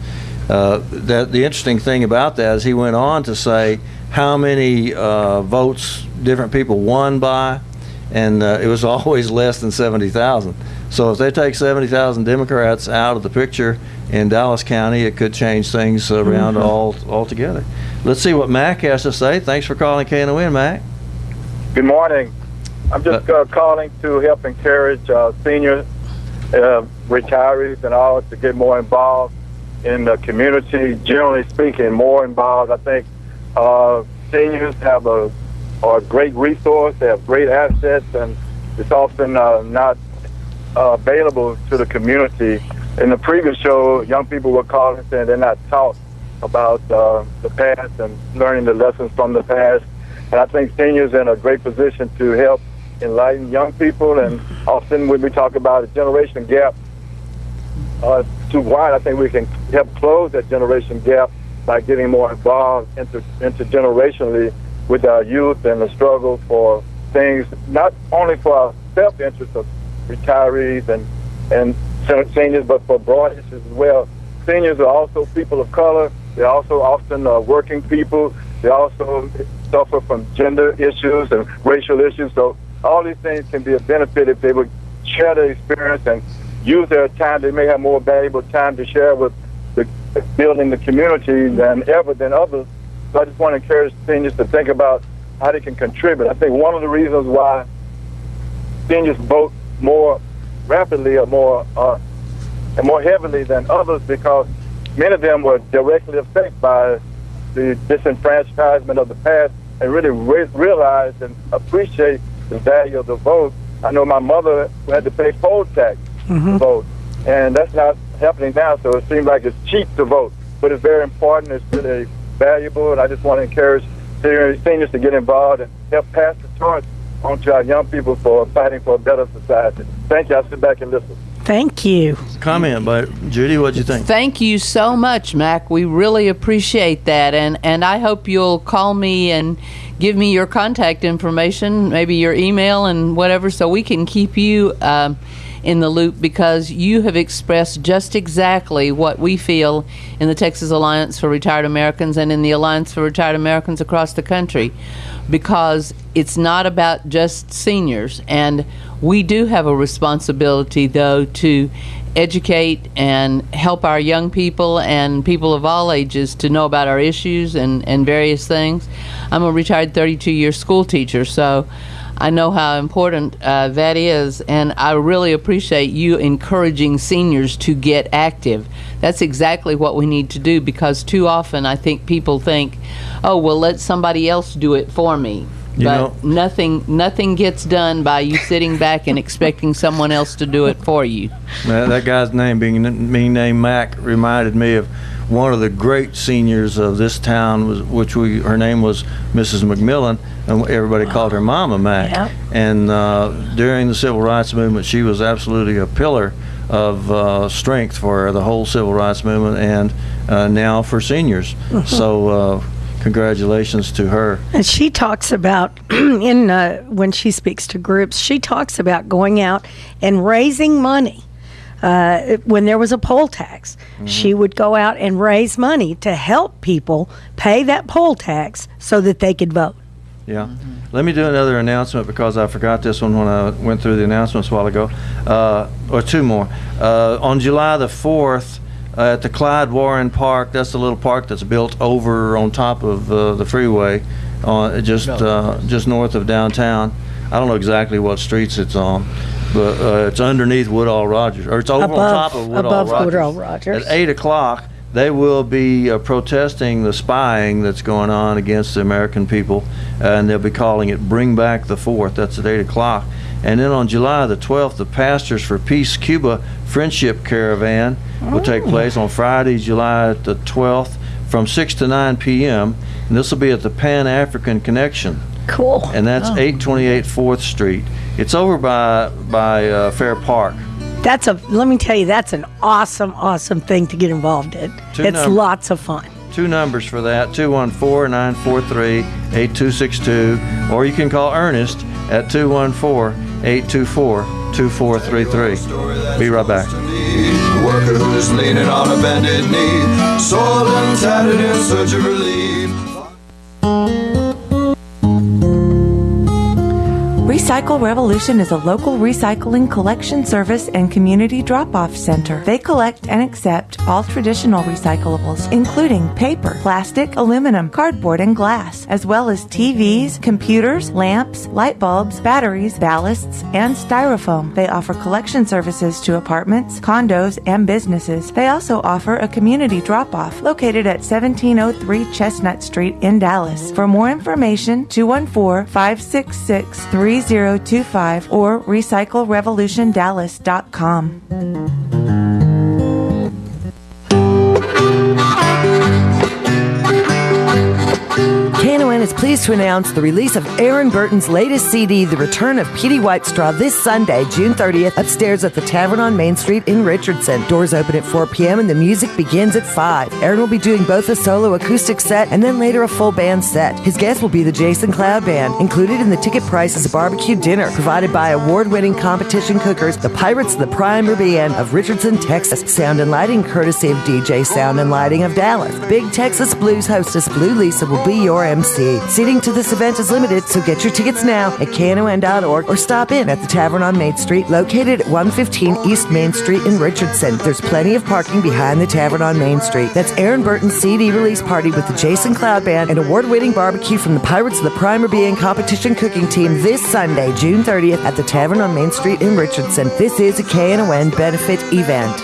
Speaker 3: That the interesting thing about that is he went on to say how many votes different people won by, and it was always less than 70,000. So if they take 70,000 Democrats out of the picture in Dallas County, it could change things around altogether. Let's see what Mac has to say. Thanks for calling KNON, Mac.
Speaker 13: Good morning. I'm just calling to help encourage senior retirees and all to get more involved in the community. Generally speaking, more involved. I think seniors are a great resource. They have great assets, and it's often not available to the community. In the previous show, young people were calling saying they're not taught about the past and learning the lessons from the past. And I think seniors are in a great position to help enlighten young people. And often when we talk about a generation gap too wide, I think we can help close that generation gap by getting more involved intergenerationally with our youth and the struggle for things, not only for our self-interest of retirees and seniors, but for broad issues as well. Seniors are also people of color. They're also often working people. They also suffer from gender issues and racial issues. So all these things can be a benefit if they would share their experience and use their time. They may have more valuable time to share with building the community than others. So I just want to encourage seniors to think about how they can contribute. I think one of the reasons why seniors vote more rapidly or more heavily than others, because many of them were directly affected by the disenfranchisement of the past and really realize and appreciate the value of the vote. I know my mother had to pay poll tax to vote, and that's not happening now, so it seems like it's cheap to vote, but it's very important. It's really valuable, and I just want to encourage seniors to get involved and help pass the torch on to our young people for fighting for a better society. Thank you. I'll sit back and listen.
Speaker 4: Thank you.
Speaker 3: Comment, but Judy, what'd you think?
Speaker 5: Thank you so much, Mac. We really appreciate that, and I hope you'll call me and give me your contact information, maybe your email and whatever, so we can keep you in the loop, because you have expressed just exactly what we feel in the Texas Alliance for Retired Americans and in the Alliance for Retired Americans across the country, because it's not about just seniors. And we do have a responsibility, though, to educate and help our young people and people of all ages to know about our issues and various things. I'm a retired 32-year school teacher, so I know how important that is, and I really appreciate you encouraging seniors to get active. That's exactly what we need to do, because too often I think people think, oh, well, let somebody else do it for me. But nothing gets done by you sitting back and expecting someone else to do it for you.
Speaker 3: That guy's name being named Mac reminded me of one of the great seniors of this town, her name was Mrs. McMillan, and everybody called her Mama Mac. Yeah. And during the Civil Rights Movement, she was absolutely a pillar of strength for the whole Civil Rights Movement, and now for seniors. So congratulations to her. And
Speaker 4: she talks about, when she speaks to groups, she talks about going out and raising money. When there was a poll tax, she would go out and raise money to help people pay that poll tax so that they could vote.
Speaker 3: Yeah. Let me do another announcement, because I forgot this one when I went through the announcements a while ago, or two more. On July the 4th, at the Clyde Warren Park, that's the little park that's built over on top of the freeway, just north of downtown. I don't know exactly what streets it's on, but it's underneath Woodall Rogers, or it's over on top of Woodall Rogers. At 8 o'clock, they will be protesting the spying that's going on against the American people, and they'll be calling it Bring Back the 4th. That's at 8 o'clock. And then on July the 12th, the Pastors for Peace Cuba Friendship Caravan will take place on Friday, July the 12th from 6 to 9 p.m. And this will be at the Pan-African Connection.
Speaker 4: Cool.
Speaker 3: And that's 828 4th Street. It's over by Fair Park.
Speaker 4: Let me tell you, that's an awesome thing to get involved in. It's lots of fun.
Speaker 3: Two numbers for that, 214-943-8262, or you can call Ernest at 214-824-2433. Be right back.
Speaker 14: The worker who's leaning on a bended knee, soiled and tattered in search of relief.
Speaker 15: Recycle Revolution is a local recycling collection service and community drop-off center. They collect and accept all traditional recyclables, including paper, plastic, aluminum, cardboard, and glass, as well as TVs, computers, lamps, light bulbs, batteries, ballasts, and styrofoam. They offer collection services to apartments, condos, and businesses. They also offer a community drop-off located at 1703 Chestnut Street in Dallas. For more information, 214-566-3025 or recyclerevolutiondallas.com.
Speaker 16: Knon is pleased to announce the release of Aaron Burton's latest CD, The Return of Petey Whitestraw, this Sunday, June 30th, upstairs at the Tavern on Main Street in Richardson. Doors open at 4 p.m. and the music begins at 5. Aaron will be doing both a solo acoustic set and then later a full band set. His guest will be the Jason Cloud Band. Included in the ticket price is a barbecue dinner provided by award-winning competition cookers, the Pirates of the Prime Caribbean of Richardson, Texas. Sound and lighting courtesy of DJ Sound and Lighting of Dallas. Big Texas Blues hostess Blue Lisa will be your MC. Seating to this event is limited, so get your tickets now at knon.org or stop in at the Tavern on Main Street, located at 115 East Main Street in Richardson. There's plenty of parking behind the Tavern on Main Street. That's Aaron Burton's CD release party with the Jason Cloud Band and award-winning barbecue from the Pirates of the Prime Caribbean competition cooking team this Sunday, June 30th at the Tavern on Main Street in Richardson. This is a KNON benefit event.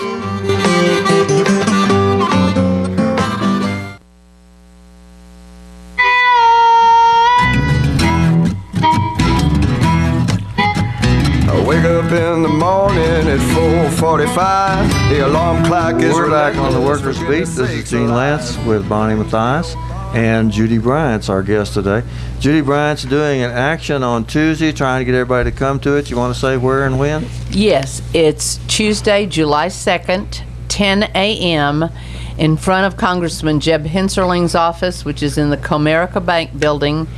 Speaker 14: Wake up in the morning at 4:45. The alarm clock is.
Speaker 3: We're back on the Workers Beat. This is Gene Lantz with Bonnie Mathias, and Judy Bryant's our guest today. Judy Bryant's doing an action on Tuesday, trying to get everybody to come to it. You want to say where and when?
Speaker 5: Yes, it's Tuesday, July 2nd, 10 a.m. in front of Congressman Jeb Henserling's office, which is in the Comerica Bank building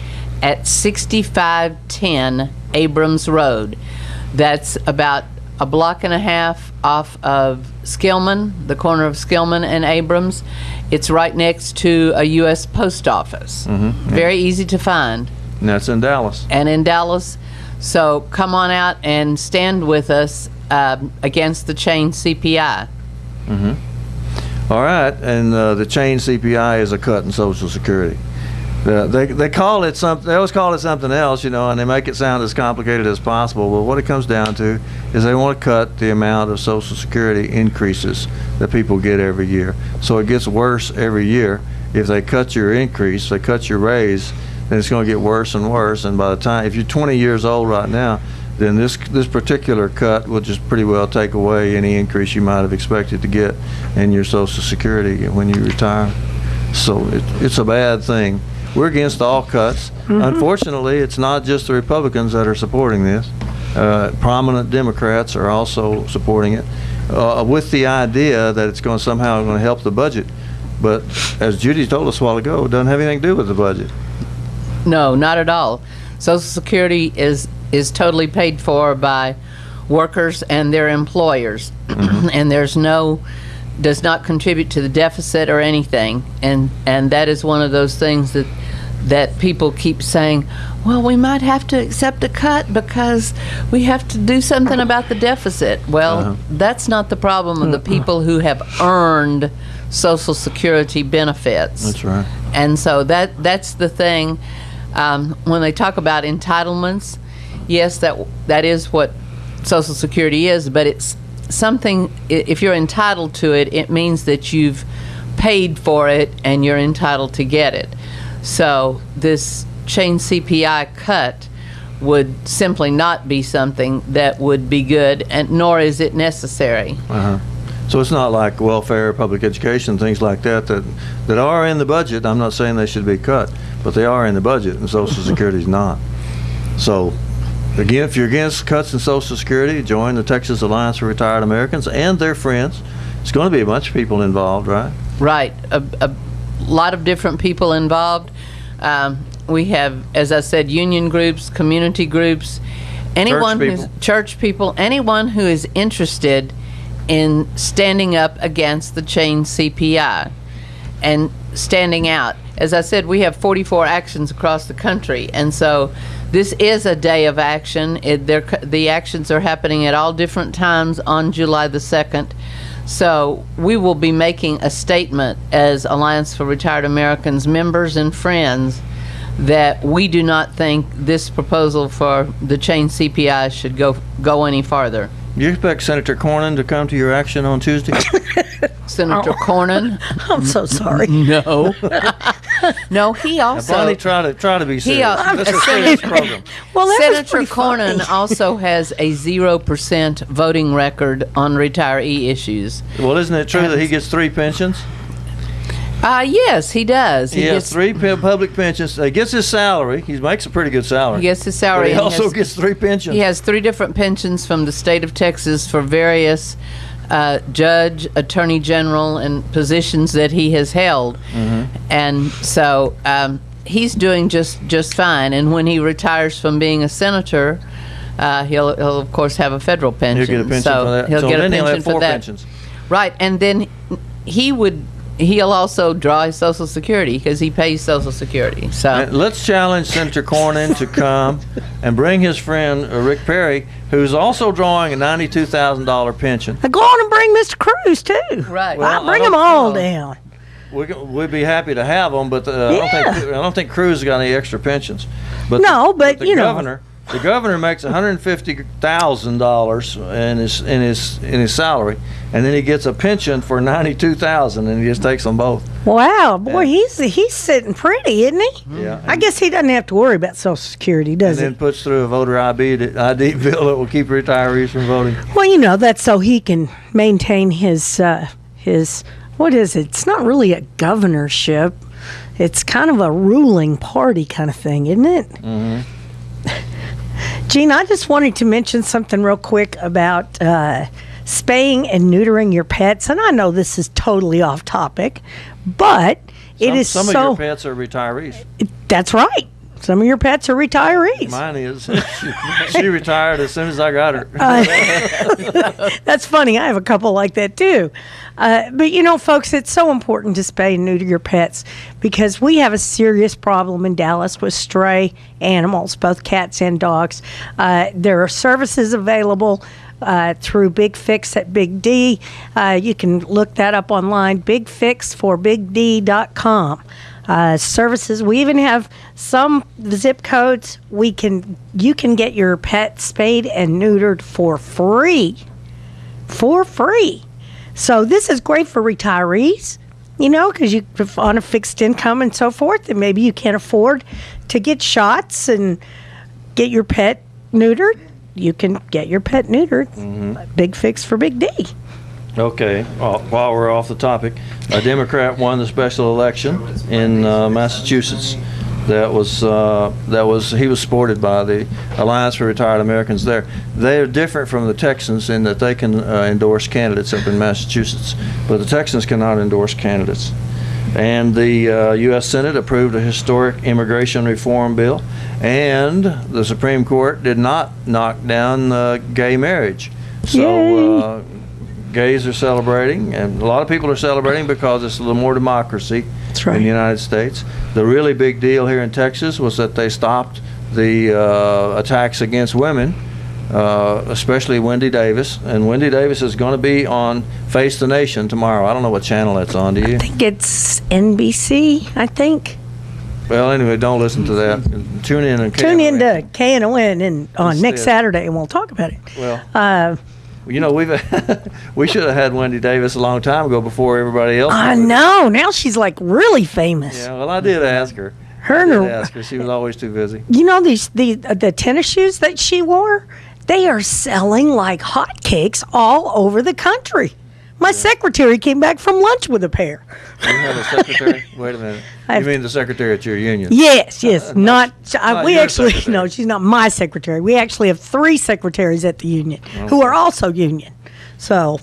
Speaker 5: at 6510 Abrams Road. That's about a block and a half off of Skillman, the corner of Skillman and Abrams. It's right next to a U.S. post office. Mm-hmm. Very easy to find.
Speaker 3: And that's in Dallas.
Speaker 5: And in Dallas. So come on out and stand with us against the chain CPI.
Speaker 3: Mm-hmm. All right, and the chain CPI is a cut in Social Security. They call it something. They always call it something else, you know, and they make it sound as complicated as possible. But what it comes down to is they want to cut the amount of Social Security increases that people get every year. So it gets worse every year. If they cut your increase, they cut your raise, then it's going to get worse and worse. And by the time, if you're 20 years old right now, then this particular cut will just pretty well take away any increase you might have expected to get in your Social Security when you retire. So it's a bad thing. We're against all cuts. Mm-hmm. Unfortunately, it's not just the Republicans that are supporting this. Prominent Democrats are also supporting it with the idea that it's somehow going to help the budget. But as Judy told us a while ago, it doesn't have anything to do with the budget.
Speaker 5: No, not at all. Social Security is totally paid for by workers and their employers, mm-hmm. and does not contribute to the deficit or anything, and that is one of those things that people keep saying, well, we might have to accept a cut because we have to do something about the deficit. Well, that's not the problem of the people who have earned Social Security benefits.
Speaker 3: That's right.
Speaker 5: And so that's the thing. When they talk about entitlements, yes, that is what Social Security is, but it's something, if you're entitled to it, it means that you've paid for it and you're entitled to get it. So this chain CPI cut would simply not be something that would be good, and nor is it necessary.
Speaker 3: So it's not like welfare, public education, things like that are in the budget. I'm not saying they should be cut, but they are in the budget, and Social Security's not. So again, if you're against cuts in Social Security, join the Texas Alliance for Retired Americans and their friends. It's going to be a bunch of people involved, right?
Speaker 5: Right. A lot of different people involved. We have, as I said, union groups, community groups, church people, anyone who is interested in standing up against the chain CPI and standing out. as I said, we have 44 actions across the country, and so this is a day of action. The actions are happening at all different times on July the 2nd. So we will be making a statement as Alliance for Retired Americans members and friends that we do not think this proposal for the change CPI should go any farther.
Speaker 3: Do you expect Senator Cornyn to come to your action on Tuesday?
Speaker 5: Senator Cornyn?
Speaker 4: I'm so sorry.
Speaker 5: No. No, he also...
Speaker 3: Bonnie, try to be serious. This is a serious program.
Speaker 4: Well,
Speaker 5: Senator Cornyn also has a 0% voting record on retiree issues.
Speaker 3: Well, isn't it true that he gets 3 pensions?
Speaker 5: Yes, he does.
Speaker 3: He gets 3 public pensions. He gets his salary. He makes a pretty good salary.
Speaker 5: He gets his salary.
Speaker 3: But he also gets 3 pensions.
Speaker 5: He has 3 different pensions from the state of Texas for various judge, attorney general, and positions that he has held. And so he's doing just fine. And when he retires from being a senator, he'll of course have a federal pension.
Speaker 3: He'll get a pension
Speaker 5: so
Speaker 3: for that.
Speaker 5: He'll get a
Speaker 3: then
Speaker 5: pension
Speaker 3: he'll have 4
Speaker 5: for that.
Speaker 3: pensions.
Speaker 5: Right, and then he'll also draw his Social Security because he pays Social Security. So
Speaker 3: And let's challenge Senator Cornyn to come and bring his friend Rick Perry, who's also drawing a $92,000 pension.
Speaker 4: Go on and bring Mr. Cruz too.
Speaker 5: Right.
Speaker 3: Well,
Speaker 4: Bring them all down.
Speaker 3: We'd be happy to have them, but I don't think Cruz has got any extra pensions. But
Speaker 4: but
Speaker 3: the
Speaker 4: you know.
Speaker 3: governor. The governor makes $150,000 in his salary, and then he gets a pension for $92,000, and he just takes them both.
Speaker 4: Wow, boy, he's sitting pretty, isn't he?
Speaker 3: Yeah.
Speaker 4: I guess he doesn't have to worry about Social Security, does
Speaker 3: And
Speaker 4: he?
Speaker 3: then puts through a voter ID bill that will keep retirees from voting.
Speaker 4: Well, you know, that's so he can maintain his what is it? It's not really a governorship. It's kind of a ruling party kind of thing, isn't it?
Speaker 3: Mm-hmm.
Speaker 4: Gene, I just wanted to mention something real quick about spaying and neutering your pets. And I know this is totally off topic, but
Speaker 3: Some of your pets are retirees.
Speaker 4: That's right. Some of your pets are retirees.
Speaker 3: Mine is. She retired as soon as I got her.
Speaker 4: That's funny. I have a couple like that too. But you know, folks, it's so important to spay and neuter your pets because we have a serious problem in Dallas with stray animals, both cats and dogs. There are services available through Big Fix at Big D. You can look that up online, bigfixforbigd.com. Services. We even have some zip codes. You can get your pet spayed and neutered for free. For free. So this is great for retirees, you know, because you on a fixed income and so forth, and maybe you can't afford to get shots and get your pet neutered. You can get your pet neutered. Big Fix for Big D.
Speaker 3: Okay. While we're off the topic, a Democrat won the special election in Massachusetts. He was supported by the Alliance for Retired Americans there. They are different from the Texans in that they can endorse candidates up in Massachusetts, but the Texans cannot endorse candidates. And the U.S. Senate approved a historic immigration reform bill, and the Supreme Court did not knock down gay marriage. So gays are celebrating, and a lot of people are celebrating because it's a little more democracy in the United States. The really big deal here in Texas was that they stopped the attacks against women, especially Wendy Davis. And Wendy Davis is going to be on Face the Nation tomorrow. I don't know what channel that's on, do you?
Speaker 4: I think it's NBC, I think.
Speaker 3: Well, anyway, don't listen to that. Tune in and
Speaker 4: Tune in to KNON on next Saturday, and we'll talk about it.
Speaker 3: Well, you know, we should have had Wendy Davis a long time ago before everybody else.
Speaker 4: I know. Now she's like really famous.
Speaker 3: Yeah, well, I did ask her. She was always too busy.
Speaker 4: You know, the tennis shoes that she wore, they are selling like hotcakes all over the country. My secretary came back from lunch with a pair.
Speaker 3: You have a secretary? Wait a minute. You mean the secretary at your union?
Speaker 4: Yes. Not we
Speaker 3: your
Speaker 4: actually
Speaker 3: secretary.
Speaker 4: no, she's not my secretary. We actually have 3 secretaries at the union who are also union. So,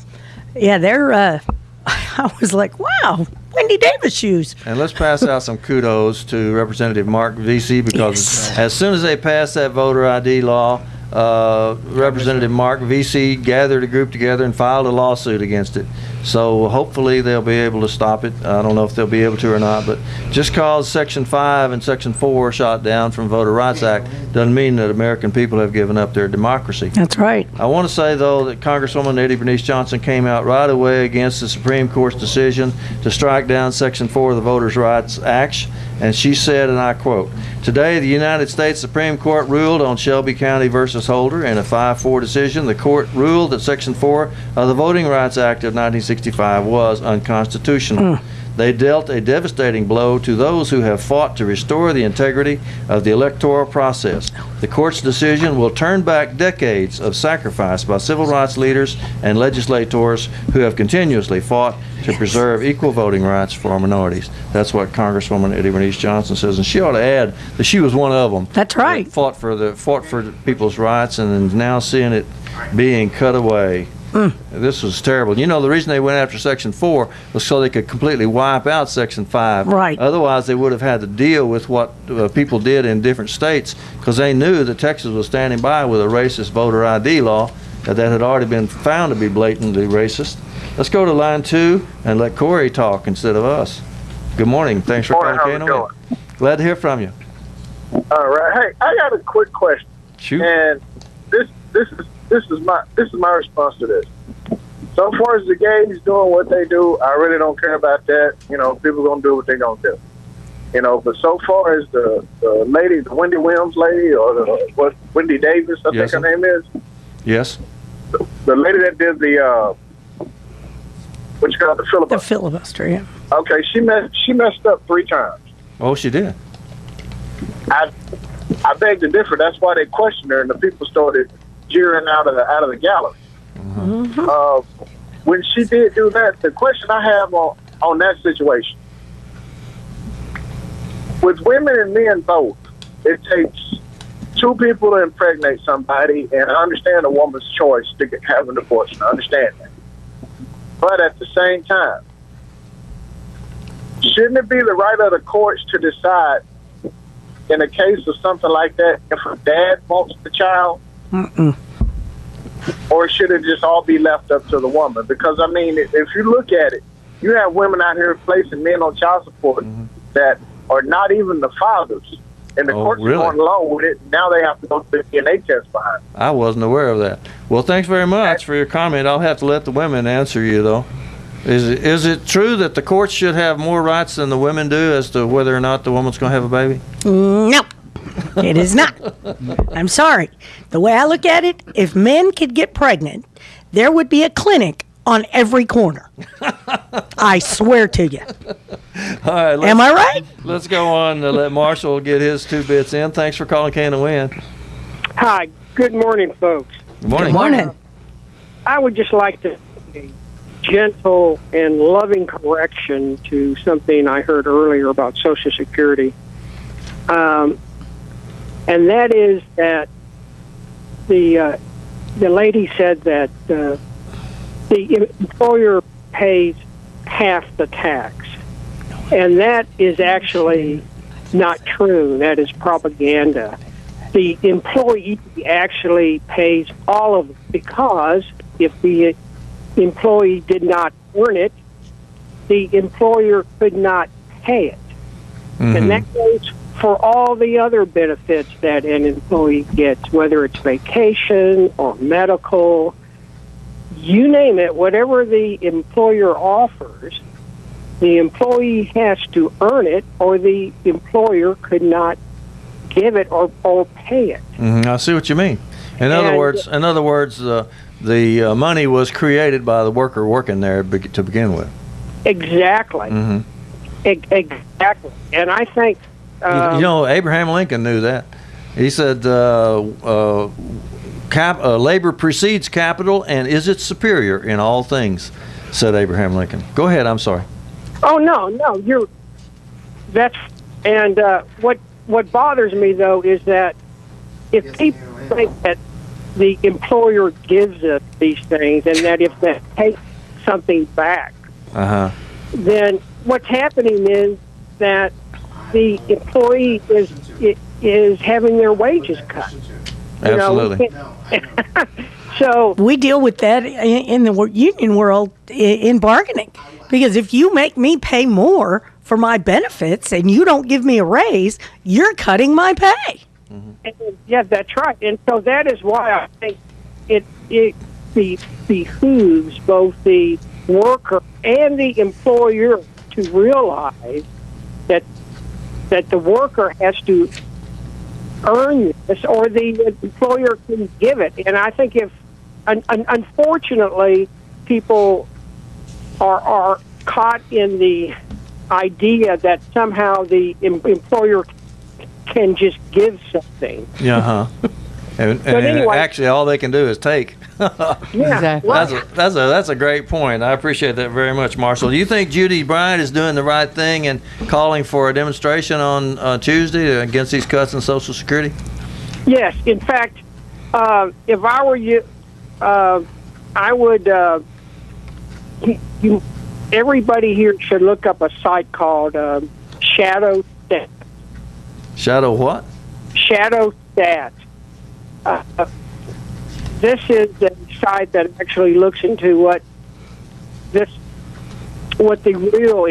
Speaker 4: yeah, they're. I was like, wow, Wendy Davis shoes.
Speaker 3: And let's pass out some kudos to Representative Mark Vesey because as soon as they passed that voter ID law, Representative Mark Vesey gathered a group together and filed a lawsuit against it. So hopefully they'll be able to stop it. I don't know if they'll be able to or not, but just cause Section 5 and Section 4 shot down from Voter Rights Act doesn't mean that American people have given up their democracy.
Speaker 4: That's right.
Speaker 3: I want to say, though, that Congresswoman Eddie Bernice Johnson came out right away against the Supreme Court's decision to strike down Section 4 of the Voters' Rights Act, and she said, and I quote, "Today, the United States Supreme Court ruled on Shelby County versus Holder in a 5-4 decision. The court ruled that Section 4 of the Voting Rights Act of 1965 was unconstitutional. They dealt a devastating blow to those who have fought to restore the integrity of the electoral process. The court's decision will turn back decades of sacrifice by civil rights leaders and legislators who have continuously fought to preserve equal voting rights for minorities." That's what Congresswoman Eddie Bernice Johnson says, and she ought to add that she was one of them.
Speaker 4: That's right.
Speaker 3: Fought for people's rights, and now seeing it being cut away. This was terrible. You know, the reason they went after Section 4 was so they could completely wipe out Section 5.
Speaker 4: Right.
Speaker 3: Otherwise, they would have had to deal with what people did in different states, because they knew that Texas was standing by with a racist voter ID law that had already been found to be blatantly racist. Let's go to line 2 and let Corey talk instead of us. Good morning. Thanks for calling KNON. Glad to hear from you.
Speaker 17: All right. Hey, I got a quick question.
Speaker 3: Shoot.
Speaker 17: And this is my response to this. So far as the gays doing what they do, I really don't care about that. You know, people gonna do what they gonna do. You know, but so far as the lady, the Wendy Williams lady, or Wendy Davis, I think her name is.
Speaker 3: Yes.
Speaker 17: The lady that did the what you call it, the filibuster.
Speaker 4: The filibuster, yeah.
Speaker 17: Okay, she messed up 3 times.
Speaker 3: Oh, she did.
Speaker 17: I beg to differ. That's why they questioned her, and the people started jeering out of the gallery. When she did do that, the question I have on that situation, with women and men both, it takes 2 people to impregnate somebody, and I understand a woman's choice to have an abortion. I understand that. But at the same time, shouldn't it be the right of the courts to decide in a case of something like that if a dad wants the child? Or should it just all be left up to the woman? Because, I mean, if you look at it, you have women out here placing men on child support that are not even the fathers. And the courts are going along with it. Now they have to go through the DNA test behind it.
Speaker 3: I wasn't aware of that. Well, thanks very much for your comment. I'll have to let the women answer you, though. Is it true that the courts should have more rights than the women do as to whether or not the woman's going to have a baby?
Speaker 4: No, it is not. I'm sorry. The way I look at it, if men could get pregnant, there would be a clinic on every corner. I swear to you.
Speaker 3: All right.
Speaker 4: Am I right?
Speaker 3: Let's go on to let Marshall get his 2 bits in. Thanks for calling KNON.
Speaker 18: Hi. Good morning, folks.
Speaker 3: Good morning.
Speaker 4: Good morning.
Speaker 18: I would just like to a gentle and loving correction to something I heard earlier about Social Security. And that is that the lady said that the employer pays half the tax. And that is actually not true. That is propaganda. The employee actually pays all of it, because if the employee did not earn it, the employer could not pay it. And that goes for all the other benefits that an employee gets, whether it's vacation or medical, you name it, whatever the employer offers, the employee has to earn it, or the employer could not give it or pay it.
Speaker 3: I see what you mean. In other words, the money was created by the worker working there to begin with.
Speaker 18: Exactly. Exactly. And I think
Speaker 3: Abraham Lincoln knew that. He said, "Labor precedes capital, and is its superior in all things," said Abraham Lincoln. Go ahead. I'm sorry.
Speaker 18: Oh no, what bothers me though is that if people think that the employer gives us these things, and that if they take something back, then what's happening is that the employee is having their wages cut.
Speaker 3: Absolutely.
Speaker 18: So
Speaker 4: we deal with that in the union world in bargaining, because if you make me pay more for my benefits and you don't give me a raise, you're cutting my pay.
Speaker 18: Yeah, that's right. And so that is why I think it behooves both the worker and the employer to realize that the worker has to earn this, or the employer can give it. And I think if, unfortunately, people are caught in the idea that somehow the employer can just give something.
Speaker 3: Yeah, and
Speaker 18: anyway,
Speaker 3: actually, all they can do is take.
Speaker 18: Exactly.
Speaker 3: That's a great point. I appreciate that very much, Marshall. Do you think Judy Bryant is doing the right thing and calling for a demonstration on Tuesday against these cuts in Social Security?
Speaker 18: Yes. In fact, if I were you, I would. Everybody here should look up a site called Shadow Stat.
Speaker 3: Shadow what?
Speaker 18: Shadow Stat. This is a site that actually looks into what the real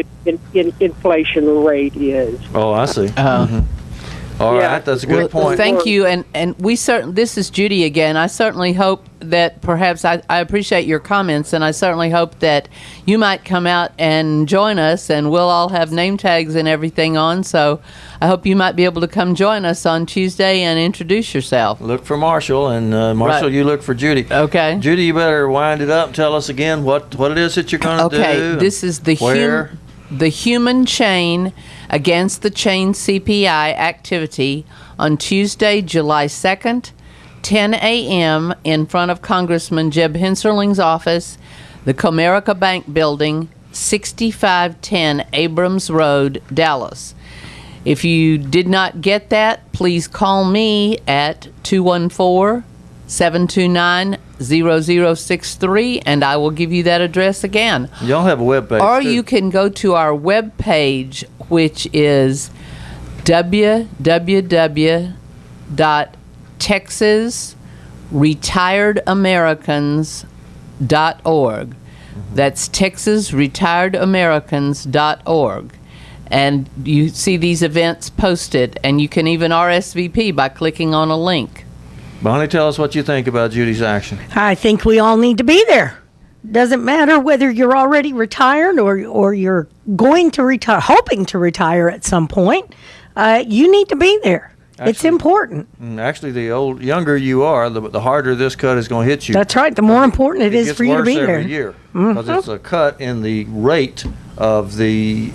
Speaker 18: inflation rate is.
Speaker 3: Oh, I see. All right, that's a good point.
Speaker 5: Thank you, and we certainly. This is Judy again. I certainly hope that perhaps I appreciate your comments, and I certainly hope that you might come out and join us, and we'll all have name tags and everything on. So I hope you might be able to come join us on Tuesday and introduce yourself.
Speaker 3: Look for Marshall, and Marshall, you look for Judy.
Speaker 5: Okay.
Speaker 3: Judy, you better wind it up and tell us again what it is that you're going to do.
Speaker 5: Okay, this is the human chain against the chain CPI activity on Tuesday, July 2nd, 10 a.m. in front of Congressman Jeb Hensarling's office, the Comerica Bank Building, 6510 Abrams Road, Dallas. If you did not get that, please call me at 214-729-0063, and I will give you that address again.
Speaker 3: Y'all have a webpage.
Speaker 5: Or you can go to our webpage, which is www.texasretiredamericans.org. That's texasretiredamericans.org. And you see these events posted, and you can even RSVP by clicking on a link.
Speaker 3: Bonnie, tell us what you think about Judy's action.
Speaker 4: I think we all need to be there. Doesn't matter whether you're already retired or you're going to retire, hoping to retire at some point. You need to be there. It's important.
Speaker 3: Actually, the younger you are, the harder this cut is going to hit you.
Speaker 4: That's right. The more important it is for you to be there.
Speaker 3: It gets worse every year because it's a cut in the rate of the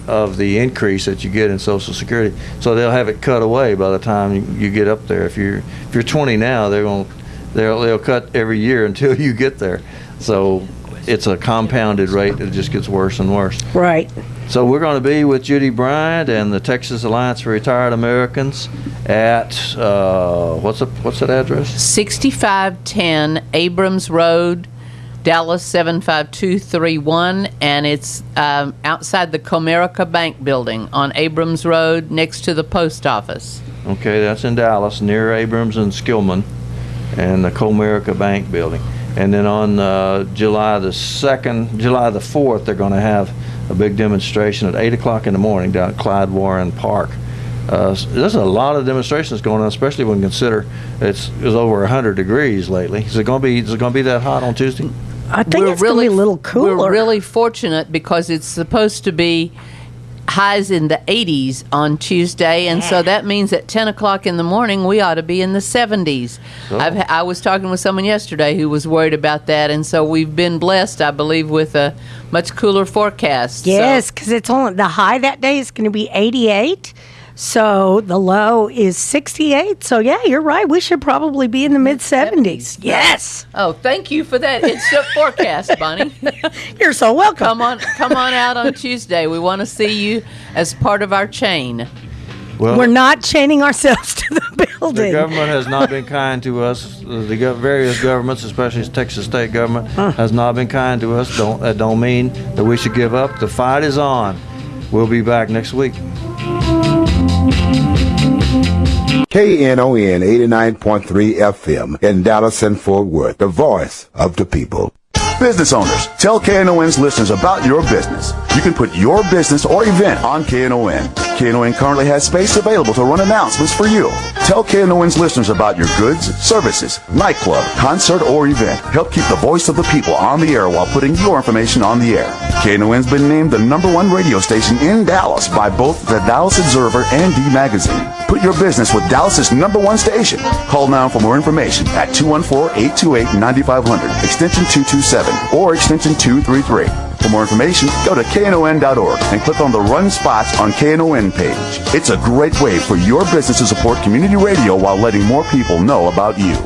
Speaker 3: increase that you get in Social Security. So they'll have it cut away by the time you get up there. If you're 20 now, they'll cut every year until you get there. So it's a compounded rate that just gets worse and worse.
Speaker 4: Right.
Speaker 3: So we're going to be with Judy Bryant and the Texas Alliance for Retired Americans at what's that address?
Speaker 5: 6510 Abrams Road, Dallas 75231, and it's outside the Comerica Bank Building on Abrams Road next to the post office.
Speaker 3: Okay, that's in Dallas, near Abrams and Skillman, and the Comerica Bank Building. And then on July the 4th, they're going to have a big demonstration at 8 o'clock in the morning down at Clyde Warren Park. There's a lot of demonstrations going on, especially when you consider it's over 100 degrees lately. Is it going to be that hot on Tuesday?
Speaker 4: I think it's going to be a little cooler.
Speaker 5: We're really fortunate because it's supposed to be highs in the 80s on Tuesday, and so that means at 10 o'clock in the morning we ought to be in the 70s. I was talking with someone yesterday who was worried about that, and so we've been blessed, I believe, with a much cooler forecast.
Speaker 4: Yes, because it's only the high that day is going to be 88. So the low is 68. So yeah, you're right. We should probably be in the mid 70s. Yes.
Speaker 5: Oh, thank you for that instant forecast, Bonnie.
Speaker 4: You're so welcome.
Speaker 5: Come on out on Tuesday. We want to see you as part of our chain.
Speaker 3: Well,
Speaker 4: we're not chaining ourselves to the building.
Speaker 3: The government has not been kind to us. The various governments, especially the Texas state government, has not been kind to us. That don't mean that we should give up. The fight is on. We'll be back next week.
Speaker 1: KNON 89.3 FM in Dallas and Fort Worth, the voice of the people.
Speaker 2: Business owners, tell KNON's listeners about your business. You can put your business or event on KNON. KNON currently has space available to run announcements for you. Tell KNON's listeners about your goods, services, nightclub, concert, or event. Help keep the voice of the people on the air while putting your information on the air. KNON's been named the #1 radio station in Dallas by both the Dallas Observer and D Magazine. Put your business with Dallas's #1 station. Call now for more information at 214-828-9500, extension 227, or extension 233. For more information, go to KNON.org and click on the Run Spots on KNON page. It's a great way for your business to support community radio while letting more people know about you.